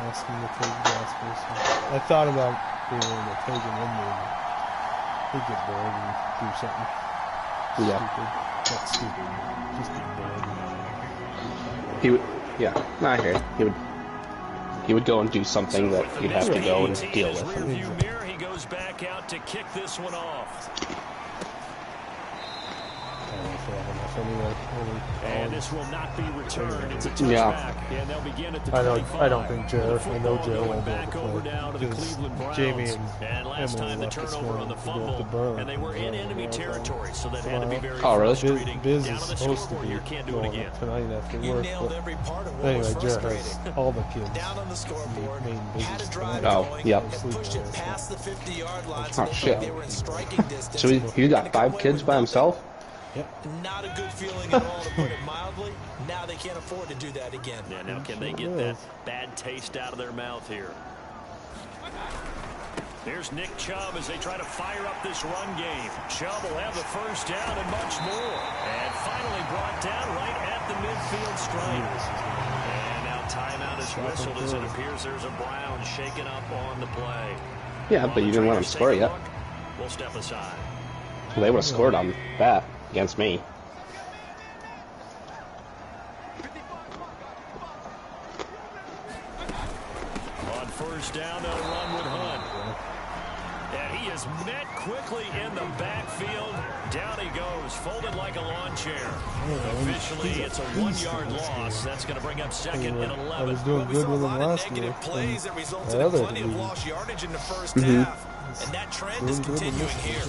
Ask him to take Jasper. So I thought about being able to take him in there. He'd get bored and do something. Yeah. Stupid. Not stupid. Just get bored. He would. Yeah. No, I hear you. he would go and do something that you'd have to go and deal with. He goes back out to kick this one off. And this will not be returned. It's a touchback. And they'll begin at the 25. I don't think Joe. I know Joe won't be back over down to the Cleveland Browns. Jamie and last time the turnover on the fumble, and they were in enemy territory, so that had to be very frustrating. Biz down is on the supposed to be you can't do it again. Tonight after You work. nailed every part of what Anyway, was Joe frustrating. has all the kids. Down on the scoreboard, had a drive Oh, going, yep. and pushed it past the 50-yard line, Oh, so shit. they were in striking distance. So he got 5 kids by himself? Not a good feeling at all, to put it mildly. Now they can't afford to do that again. Yeah, now can they get that bad taste out of their mouth here? There's Nick Chubb as they try to fire up this run game. Chubb will have the first down and much more. And finally brought down right at the midfield stripe. And now timeout is whistled as it appears there's a Brown shaken up on the play. Yeah, but you didn't let him score yet. We'll step aside. Well, they would have scored on that against me. On first down, they'll run with Hunt. And he is met quickly in the backfield. Down he goes, folded like a lawn chair. Officially, it's a 1-yard loss. That's going to bring up second and 11. I was doing good with him last year. Plays that resulted in plenty of lost yardage in the first half. And that trend is continuing here.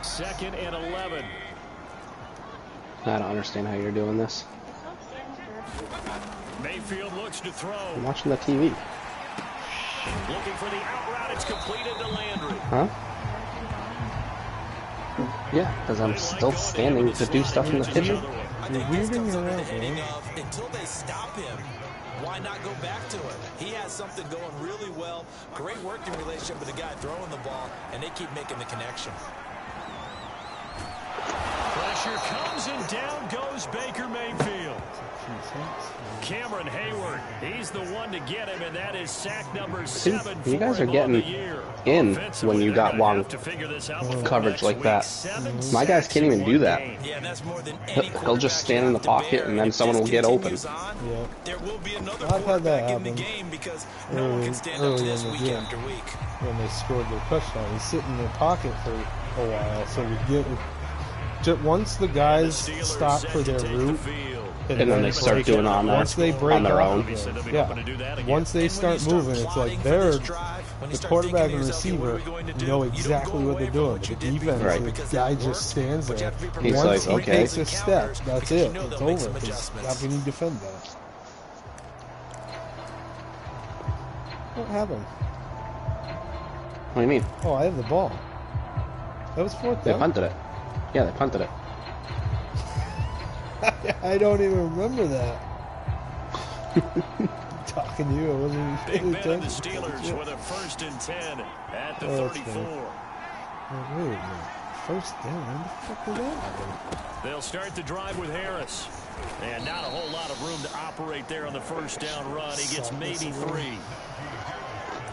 Second and 11. I don't understand how you're doing this. Mayfield looks to throw. I'm watching the TV. Looking for the out route. It's completed to Landry. Huh? Yeah, because I'm still standing to do stuff in the kitchen. You're weaving around, until they stop him. Why not go back to it? He has something going really well. Great working relationship with the guy throwing the ball, and they keep making the connection. Pressure comes and down goes Baker Mayfield. Cameron Hayward, he's the one to get him, and that is sack number 7. You guys are getting in when you got long coverage like that. My guys can't even do that. He'll just stand in the pocket, and then someone will get open. Yeah. There will be another I've had that quarterback in the happen game because no one can stand up to this week after week. When they scored their touchdown, he's sitting in their pocket for a while. So we get once the guys stop for their route, and then they start doing on their own. Yeah. Once they start moving, it's like the quarterback and receiver know exactly what they're doing. But the defense, the guy just stands there. He's Once like, he okay. takes a step, that's it. It's over. Because how can you defend that? What happened? What do you mean? Oh, I have the ball. That was fourth They down. punted it. Yeah, they punted it. I don't even remember that. Talking to you, I wasn't even Big paying Ben and the attention. Steelers with a 1st and 10 at the Oh, 34. Oh, wait a minute. First down, when the fuck did that happen? They'll start the drive with Harris. And not a whole lot of room to operate there on the first down run. He gets maybe 3.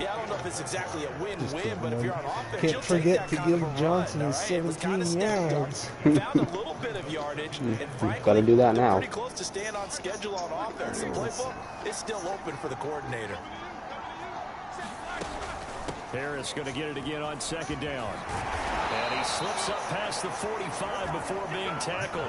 Yeah, I don't know if it's exactly a win-win, but if you're on offense, Can't you'll forget take to that give kind of a Johnson run, his all right? It was kinda 17 stacked yards. Found a little bit of yardage, and frankly, Gotta do that they're now. pretty close to staying on schedule on offense. The playbook is still open for the coordinator. Harris going to get it again on 2nd down. And he slips up past the 45 before being tackled.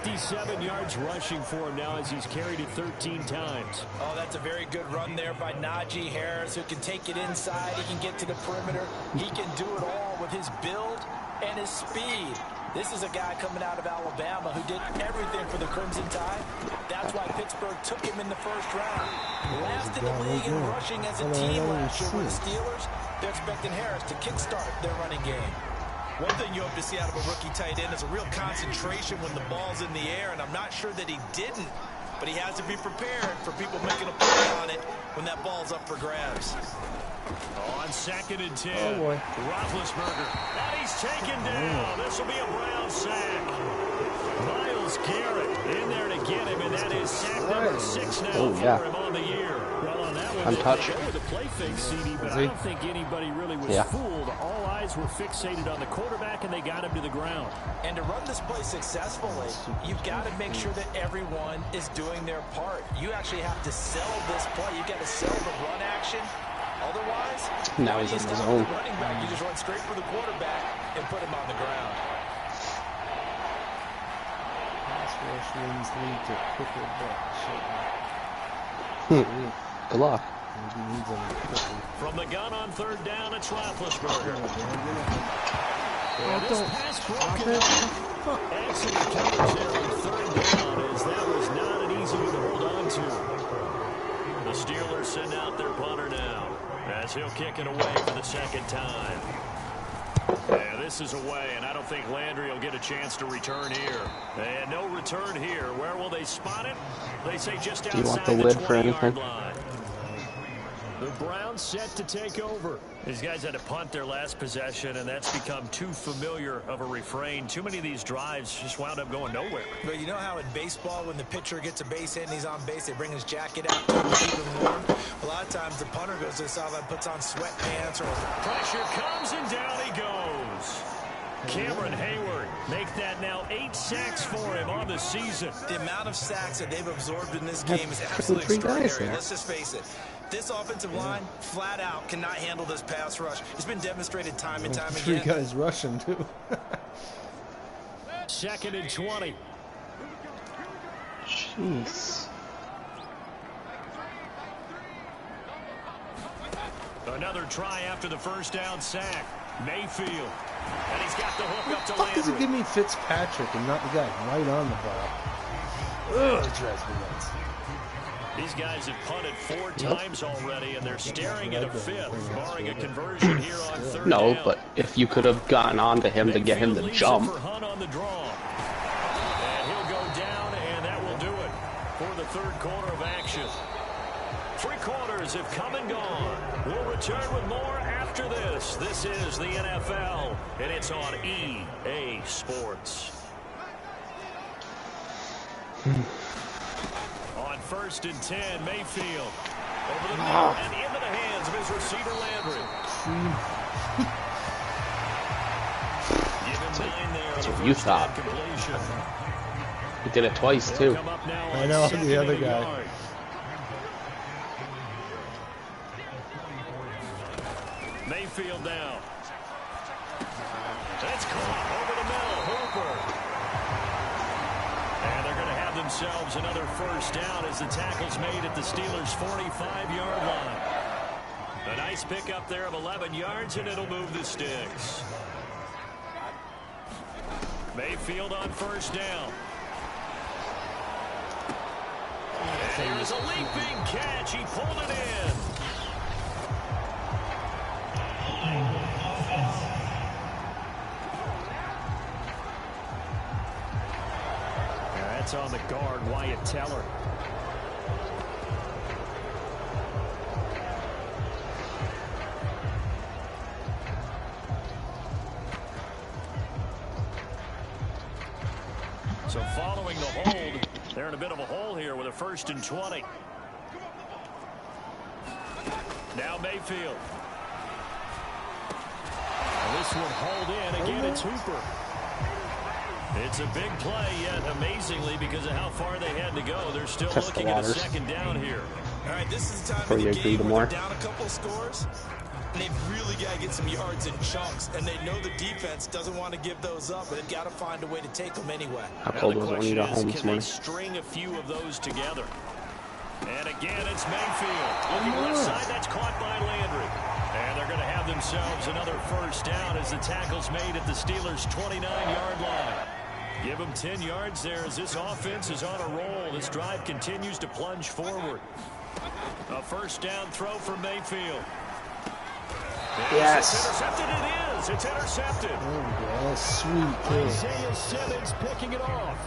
57 yards rushing for him now as he's carried it 13 times. Oh, that's a very good run there by Najee Harris, who can take it inside. He can get to the perimeter. He can do it all with his build and his speed. This is a guy coming out of Alabama who did everything for the Crimson Tide. That's why Pittsburgh took him in the first round. Last in the league in rushing as a team last year with the Steelers. They're expecting Harris to kickstart their running game. One thing you hope to see out of a rookie tight end is a real concentration when the ball's in the air, and I'm not sure that he didn't, but he has to be prepared for people making a play on it when that ball's up for grabs. On 2nd and 10. Oh, boy. Roethlisberger. And he's taken down. This will be a Brown sack. Miles Myles Garrett in there to get him, and that is sack number 6 now for him on the year. Well, on that one, Untouched. they go with a play fake, CD, but I don't think anybody really was fooled. All eyes were fixated on the quarterback, and they got him to the ground. And to run this play successfully, you've got to make sure that everyone is doing their part. You actually have to sell this play. You've got to sell the run action. Otherwise, now he's on his own. Running back, you just run straight for the quarterback and put him on the ground. Good luck. From the gun on 3rd down, it's Roethlisberger. This pass broken. Excellent coverage there on 3rd down, as that was not an easy one to hold on to. The Steelers send out their punter now, as he'll kick it away for the 2nd time. Yeah, this is away, and I don't think Landry will get a chance to return here. And no return here. Where will they spot it? They say just outside the 20-yard line. The Browns set to take over. These guys had to punt their last possession, and that's become too familiar of a refrain. Too many of these drives just wound up going nowhere. But you know how in baseball, when the pitcher gets a base hit and he's on base, they bring his jacket out to keep him warm? A lot of times the punter goes to the sideline, puts on sweatpants or... Pressure comes, and down he goes. Cameron Hayward make that now 8 sacks for him on the season. The amount of sacks that they've absorbed in this game is absolutely extraordinary. Let's just face it. This offensive line, flat out, cannot handle this pass rush. It's been demonstrated time and time again. 3 guys rushing, too. 2nd and 20. Jeez. Another try after the 1st down sack. Mayfield. And he's got the hook up to Why does he Landry. give me Fitzpatrick and not the guy right on the ball? Ugh, it drives me nuts. These guys have punted 4 times already, and they're staring at a 5th, barring a conversion here on 3rd down. No, but if you could have gotten onto him to get him to jump. For Hunt on the draw. And he'll go down, and that will do it for the 3rd quarter of action. 3 quarters have come and gone. We'll return with more after this. This is the NFL, and it's on EA Sports. On 1st and 10, Mayfield. Over the middle and into the hands of his receiver, Landry. Give him 9 there. That's what you thought. He did it twice, too. I know, the other guy. Mayfield now. That's caught over the middle. Hooper. And they're going to have themselves another 1st down as the tackle's made at the Steelers' 45-yard line. A nice pickup there of 11 yards, and it'll move the sticks. Mayfield on 1st down. And here's a leaping catch. He pulled it in. That's on the guard, Wyatt Teller. So following the hold, they're in a bit of a hole here with a 1st and 20. Now Mayfield. This one hauled in. Again, it's Hooper. It's a big play, yet amazingly, because of how far they had to go, they're still looking at a 2nd down here. All right, this is the time of the game where they're down a couple of scores, and they've really got to get some yards in chunks, and they know the defense doesn't want to give those up, but they've got to find a way to take them anyway. How cold was it when you got home this morning? Can they string a few of those together? And again, it's Mayfield. Looking left side, that's caught by Landry. And they're going to have themselves another 1st down as the tackle's made at the Steelers' 29-yard line. Give them 10 yards there as this offense is on a roll. This drive continues to plunge forward. A 1st down throw for Mayfield. Yes. It's intercepted. It is. It's intercepted. Oh, that's sweet, too. Isaiah Simmons picking it off.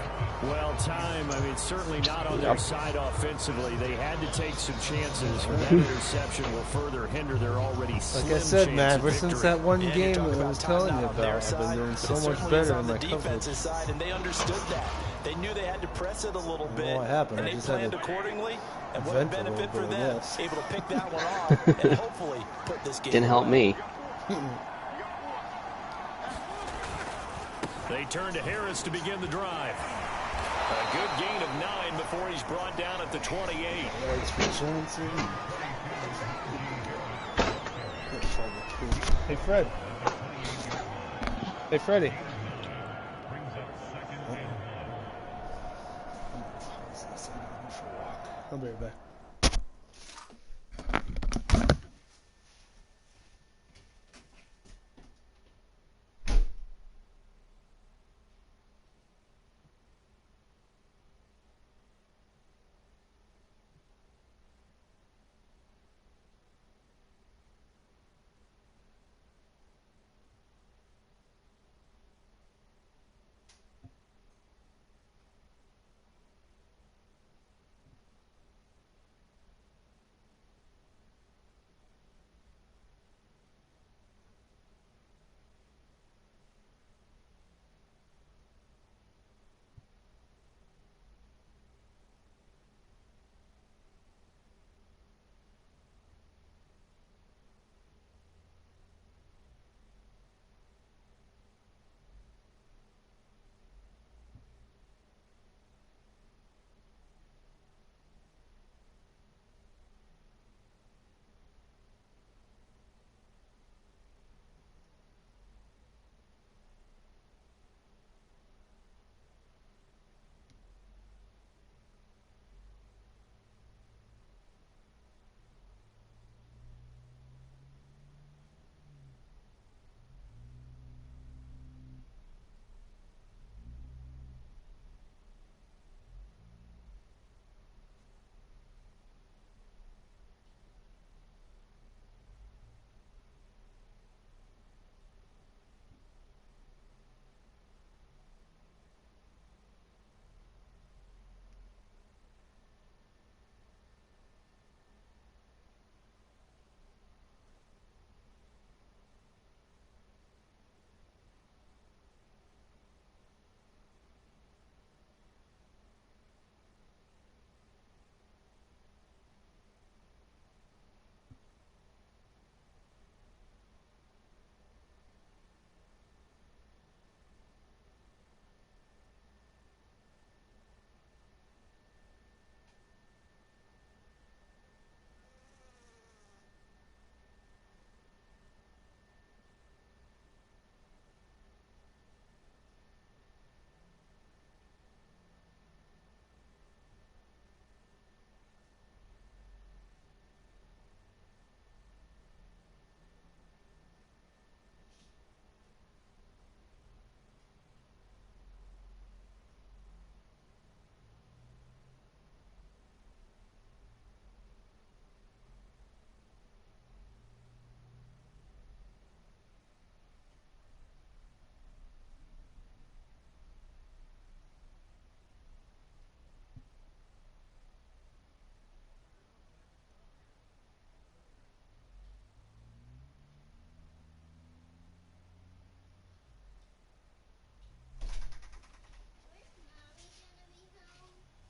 Well, time, I mean, certainly not on their side offensively. They had to take some chances. That interception will further hinder their already slim Like I said, chance man, of ever since victory. that one game that I was telling you about, I've been doing so much better on my coverage. Side, and they understood that. They knew they had to press it a little bit, what happened. and I they just had planned to accordingly. And what a vent a little benefit for bit, them, yes. able to pick that one off and hopefully put this game Didn't help around. me. They turn to Harris to begin the drive. A good gain of 9 before he's brought down at the 28. Hey, Fred. Hey, Freddie. I'll be right back.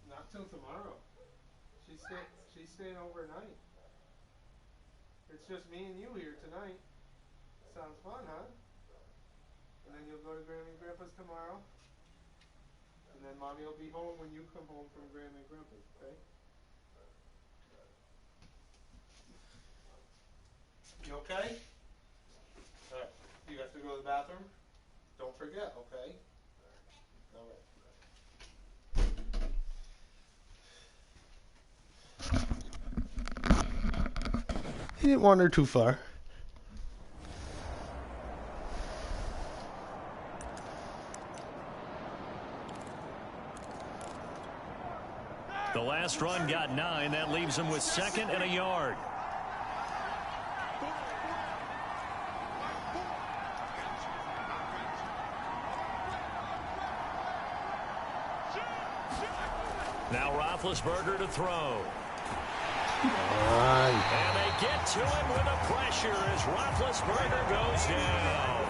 Not till tomorrow. She's staying overnight. It's just me and you here tonight. Sounds fun, huh? And then you'll go to Grandma and Grandpa's tomorrow. And then Mommy will be home when you come home from Grandma and Grandpa's, okay? You okay? Alright. You have to go to the bathroom? Don't forget, okay? Alright. He didn't wander too far. The last run got 9. That leaves him with 2nd and a yard. Now Roethlisberger to throw. And they get to him with the pressure as Roethlisberger goes down.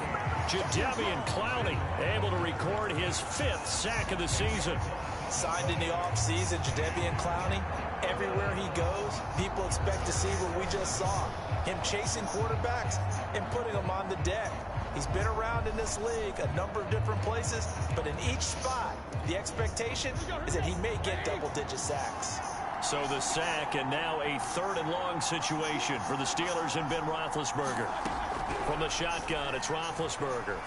Jadeveon Clowney able to record his 5th sack of the season. Signed in the offseason, Jadeveon Clowney, everywhere he goes, people expect to see what we just saw. Him chasing quarterbacks and putting them on the deck. He's been around in this league a number of different places, but in each spot, the expectation is that he may get double-digit sacks. So the sack, and now a 3rd and long situation for the Steelers and Ben Roethlisberger. From the shotgun, it's Roethlisberger.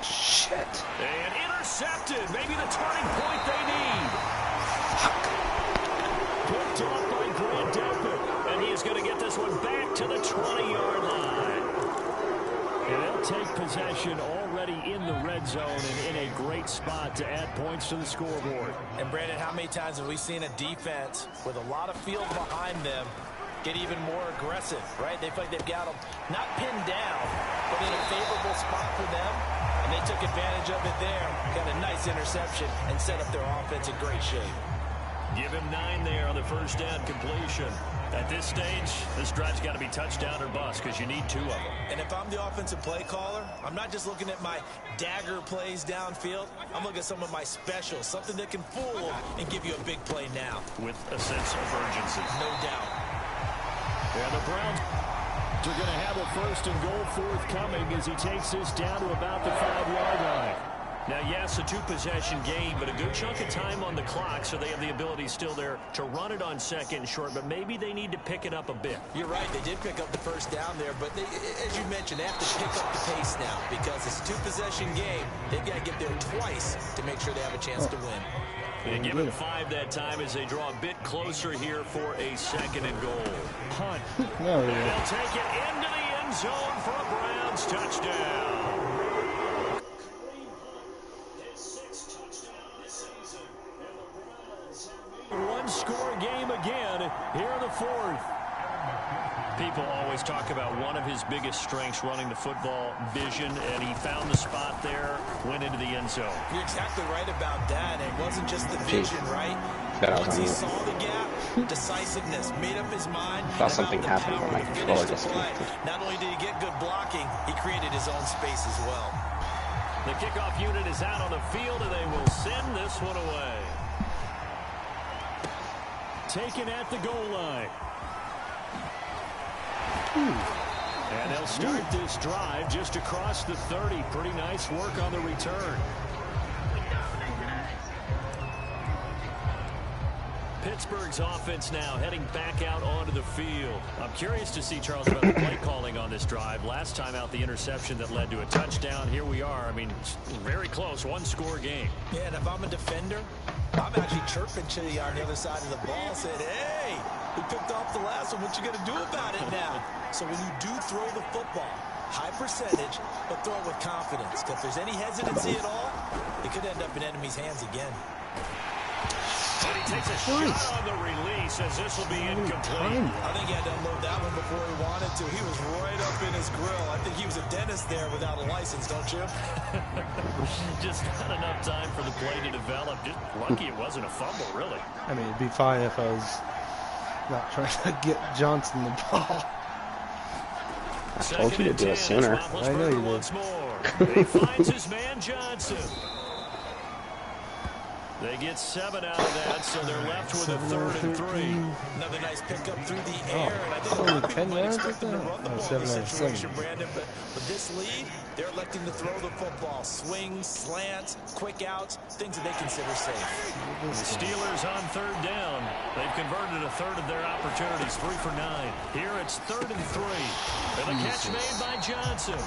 Shit. And intercepted. Maybe the turning point they need. Picked off by Grant Delpit. And he is going to get this one back to the 20-yard line. And they'll take possession already in the red zone and in a great spot to add points to the scoreboard. And Brandon, how many times have we seen a defense with a lot of field behind them get even more aggressive, right? They feel like they've got them not pinned down, but in a favorable spot for them. And they took advantage of it there. Got a nice interception and set up their offense in great shape. Give him 9 there on the first down completion. At this stage, this drive's got to be touchdown or bust because you need 2 of them. And if I'm the offensive play caller, I'm not just looking at my dagger plays downfield. I'm looking at some of my specials, something that can fool them and give you a big play now. With a sense of urgency. No doubt. And the Browns are going to have a 1st and goal forthcoming as he takes this down to about the 5-yard line. Now, yes, a 2-possession game, but a good chunk of time on the clock, so they have the ability still there to run it on 2nd and short, but maybe they need to pick it up a bit. You're right. They did pick up the 1st down there, but they, as you mentioned, they have to pick up the pace now because it's a 2-possession game. They've got to get there twice to make sure they have a chance to win. They give it 5 that time as they draw a bit closer here for a 2nd and goal. Hunt. There we go. They'll take it into the end zone for a Browns touchdown. One-score game again here in the 4th. People always talk about one of his biggest strengths running the football, vision, and he found the spot there, went into the end zone. You're exactly right about that. It wasn't just the vision, right? Once he saw the gap, decisiveness, made up his mind. I thought something happened when my controller disconnected. Not only did he get good blocking, he created his own space as well. The kickoff unit is out on the field, and they will send this one away. Taken at the goal line. And they'll start this drive just across the 30. Pretty nice work on the return. Pittsburgh's offense now heading back out onto the field. I'm curious to see, Charles, about the play calling on this drive. Last time out, the interception that led to a touchdown. Here we are. I mean, very close, 1-score game. Yeah, and if I'm a defender, I'm actually chirping to you on the other side of the ball, saying, hey, we picked off the last one. What you going to do about it now? So when you do throw the football, high percentage, but throw it with confidence. Because if there's any hesitancy at all, it could end up in enemy's hands again. And he takes a shot on the release as this will be incomplete. I think he had to unload that one before he wanted to. He was right up in his grill. I think he was a dentist there without a license, don't you? Just not enough time for the play to develop. Just lucky it wasn't a fumble, really. I mean, it'd be fine if I was not trying to get Johnson the ball. I told you to do it sooner. I know you did. Once more. He finds his man Johnson. They get 7 out of that, so they're left with a 3rd and 3. Another nice pickup through the air, and I think a lot of people might expect them to run the ball in this situation, Brandon, but with this lead, they're electing to throw the football. Swings, slants, quick outs, things that they consider safe. The Steelers on 3rd down. They've converted a 1/3 of their opportunities, 3 for 9. Here it's 3rd and 3. And the catch made by Johnson.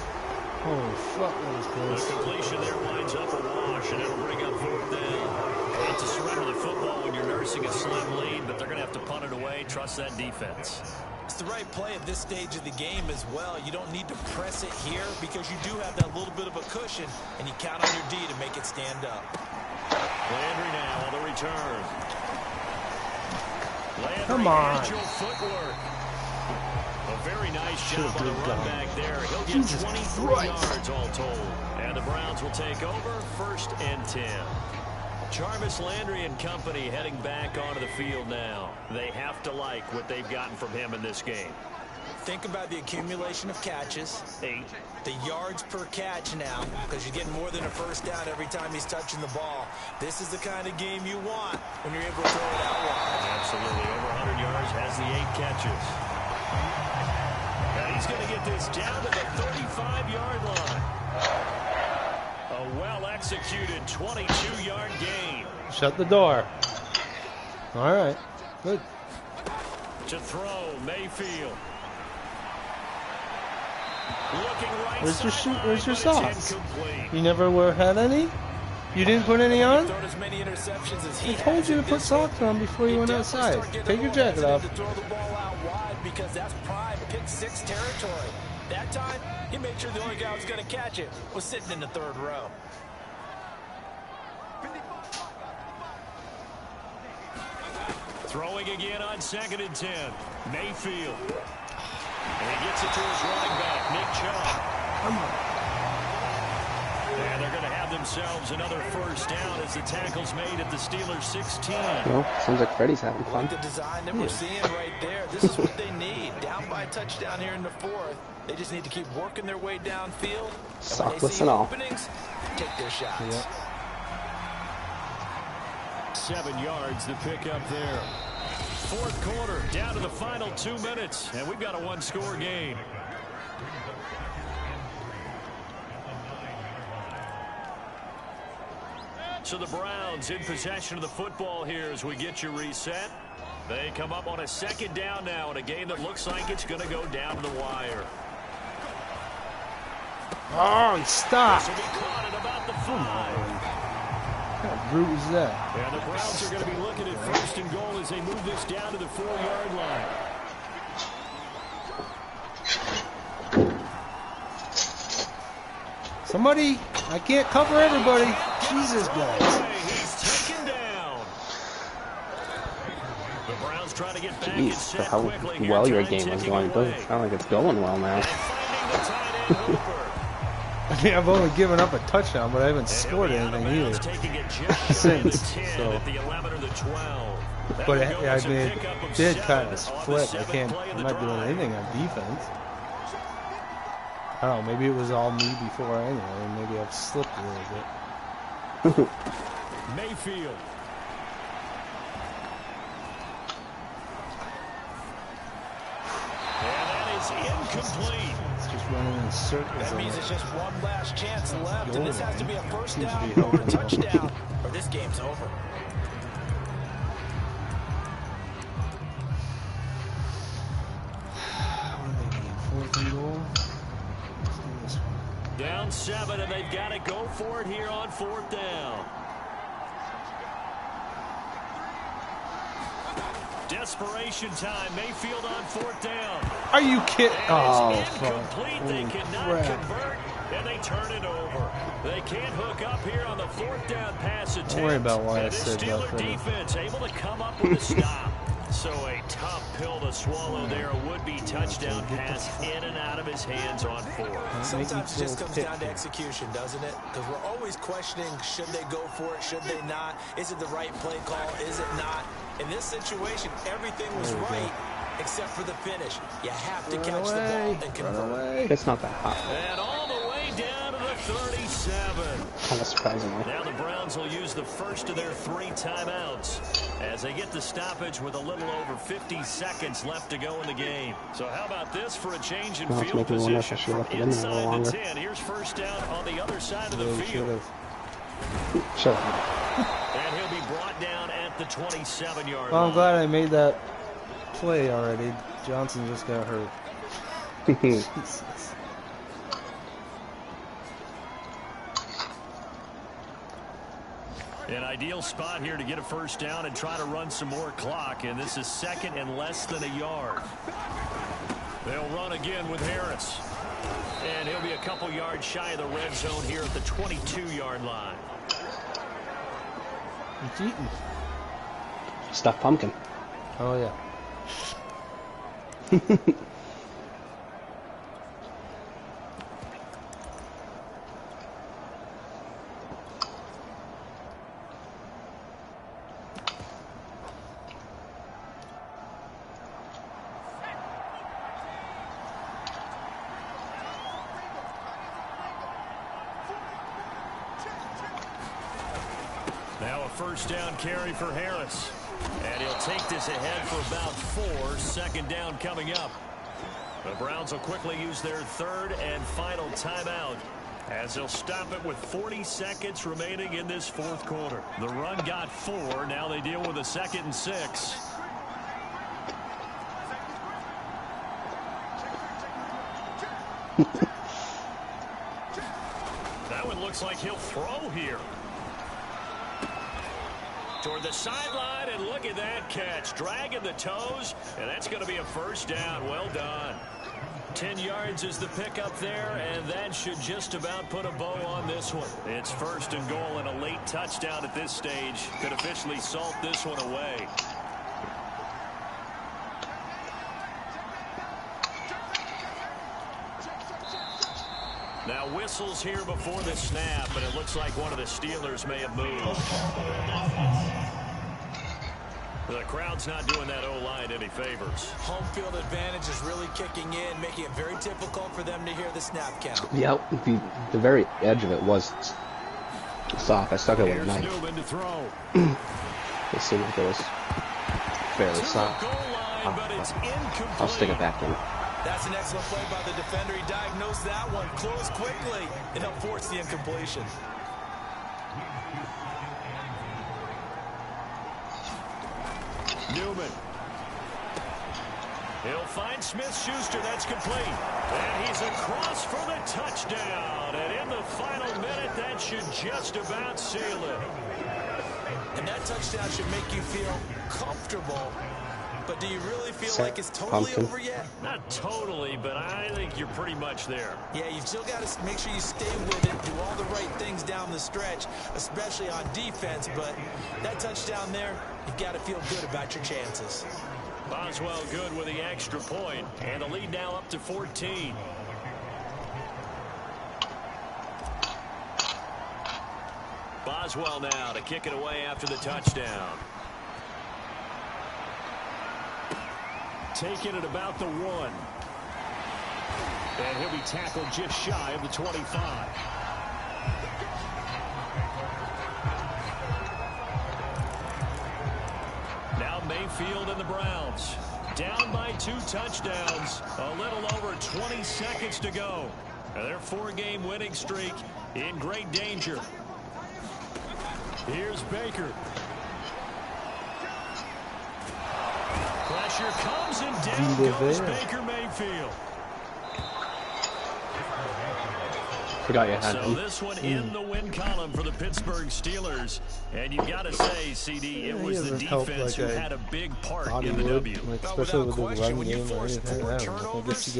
Holy fuck, that was close. The completion there winds up a wash, and it'll bring up 4th down. Not to surrender the football when you're nursing a slim lead, but they're going to have to punt it away. Trust that defense. It's the right play at this stage of the game as well. You don't need to press it here because you do have that little bit of a cushion, and you count on your D to make it stand up. Landry now on the return. Landry, come on. Agile footwork. A very nice job on the run back there. He'll get 23 yards all told. And the Browns will take over 1st and 10. Jarvis Landry and company heading back onto the field now. They have to like what they've gotten from him in this game. think about the accumulation of catches. 8. The yards per catch now, because you're getting more than a first down every time he's touching the ball. This is the kind of game you want when you're able to throw it out wide. Absolutely. Over 100 yards, has the 8 catches. Now he's going to get this down to the 35-yard line. A well-executed 22-yard gain. Shut the door. All right. Good. To throw, Mayfield. Looking right. Where's your shoe? Where's your socks? Incomplete. You never had any? You didn't put any on? Thrown as many interceptions as he I told you to put socks on before you went outside. Take your jacket off. To throw the ball out wide because that's prime pick 6 territory. That time, he made sure the only guy who was going to catch it was sitting in the 3rd row. Throwing again on 2nd and 10. Mayfield. And he gets it to his running back, Nick Chubb. And they're going to have themselves another first down as the tackle's made at the Steelers' 16. Well, sounds like Freddie's having fun. Like the design that we're seeing right there. This is what they need. Down by a touchdown here in the 4th. They just need to keep working their way downfield. Sockless and all. Openings, take their shots. Yep. 7 yards to pick up there. 4th quarter, down to the final 2 minutes, and we've got a 1-score game. So the Browns in possession of the football here as we get you reset. They come up on a 2nd down now in a game that looks like it's going to go down to the wire. Oh, stop. This will be caught at about the 5. How rude is that? And the Browns are going to be looking at 1st and goal as they move this down to the 4-yard line. Somebody, I can't cover everybody. Jesus, guys. He's taken down. The Browns trying to get back and Jeez, for set how quickly. well Here, your time game was ticking going. It doesn't away. sound like it's going well now. And finding the tight end, Hooper. I mean, I've only given up a touchdown, but I haven't scored anything either. Since, so. At the 11 or the 12. But I mean, it did kind of split. I'm not doing anything on defense. I don't know, maybe it was all me before anyway, and maybe I've slipped a little bit. Mayfield. And that is incomplete. It's just running in circles. That means it's just one last chance left, and this has to be a first Seems to down be or a helping. touchdown, or this game's over. What do they need? 4th and goal? Let's do this one. Down 7, and they've got to go for it here on 4th down. Desperation time. Mayfield on 4th down. Are you kidding? And Oh, it's fuck. incomplete. They Holy cannot crap. convert, and they turn it over. They can't hook up here on the 4th down pass attempt. Don't worry about what I And this said about Steeler that. defense able to come up with a stop. So a tough pill to swallow there. A would-be touchdown pass in and out of his hands on 4th. Sometimes it just comes down to execution, doesn't it? Because we're always questioning, should they go for it, should they not? Is it the right play call, is it not? In this situation, everything was right except for the finish. You have to catch the ball and convert. It's not that hot. And all the way down to the 37. Kind of surprisingly. Now the Browns will use the first of their 3 timeouts as they get the stoppage with a little over 50 seconds left to go in the game. So how about this for a change in Well, it's field making me wonder if I position should from have left it in there a little inside longer. the 10. Here's first down on the other side of the Really field. should've. Shut up. And he'll be brought down at the 27-yard Well, I'm line. glad I made that play already. Johnson just got hurt. Jesus. An ideal spot here to get a first down and try to run some more clock. And this is 2nd and less than a yard. They'll run again with Harris. And he'll be a couple yards shy of the red zone here at the 22-yard line. It's eating. Stuffed pumpkin. Oh, yeah. Now a first down carry for Harris. And he'll take this ahead for about 4. Second down coming up. The Browns will quickly use their third and final timeout as they'll stop it with 40 seconds remaining in this fourth quarter. The run got 4. Now they deal with a 2nd and 6. That one looks like he'll throw here. Toward the sideline, and look at that catch. Dragging the toes, and that's going to be a first down. Well done. 10 yards is the pickup there, and that should just about put a bow on this one. It's first and goal, and a late touchdown at this stage could officially salt this one away. Now whistles here before the snap, and it looks like one of the Steelers may have moved. The crowd's not doing that O-line any favors. Home field advantage is really kicking in, making it very difficult for them to hear the snap count. Yep, the very edge of it was soft. I stuck it with a knife. Newman to throw. It seemed like it was fairly soft. I'll stick it back in. That's an excellent play by the defender. He diagnosed that one, closed quickly, and helped force the incompletion. Newman. He'll find Smith-Schuster. That's complete. And he's across for the touchdown. And in the final minute, that should just about seal it. And that touchdown should make you feel comfortable. But do you really feel like it's totally over yet? Not totally, but I think you're pretty much there. Yeah, you've still got to make sure you stay with it, do all the right things down the stretch, especially on defense. But that touchdown there, you've got to feel good about your chances. Boswell good with the extra point, and the lead now up to 14. Boswell now to kick it away after the touchdown. Taking it about the 1. And he'll be tackled just shy of the 25. Now Mayfield and the Browns down by 2 touchdowns. A little over 20 seconds to go. And their 4-game winning streak in great danger. Here's Baker. Pressure comes, and down goes Baker Mayfield. Forgot you had So this one in the win column for the Pittsburgh Steelers. And you've got to say, CD, it was the defense who had a big part in the W. Especially with the run game or anything. I don't know. I guess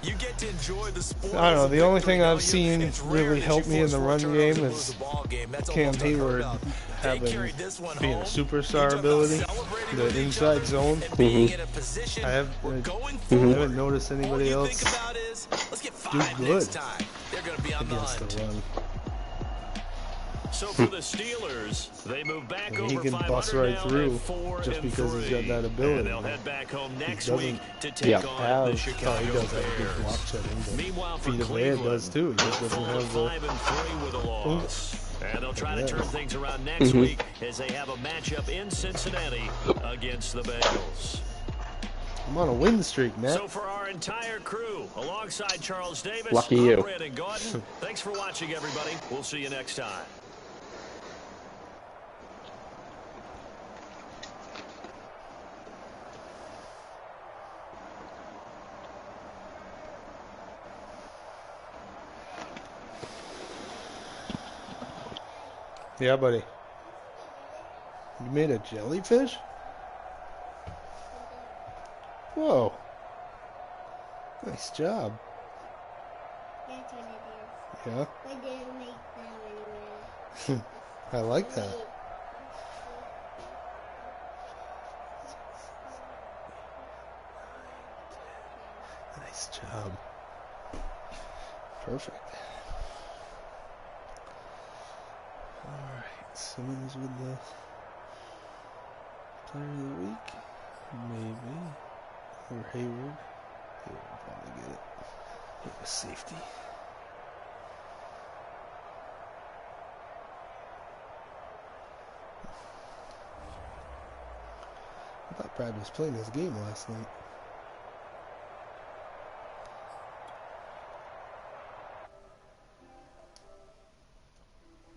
you get to enjoy the sport. I don't know. The only thing I've seen really help me in the run game is Cam Hayward being a superstar ability, the inside zone. I haven't noticed anybody else do good against the run. So for the Steelers, they move back and over he can bust right through just because he's got that ability. And they'll head back home next week to take on the Chicago he does have good block setting. Meanwhile, for Cleveland, does too. He just doesn't have the 5-3 with a loss. And they'll try to turn things around next week as they have a matchup in Cincinnati against the Bengals. I'm on a win streak, man. So for our entire crew, alongside Charles Davis, lucky you. Brandon Gaudin, thanks for watching, everybody. We'll see you next time. Yeah, buddy. You made a jellyfish? Whoa. Nice job. That's what it is. Yeah? We didn't make them anyway. I like that. Nice job. Perfect. Alright, Simmons with the player of the week. Maybe. Or Hayward. Hayward will probably get it. It was safety. Brad was playing this game last night.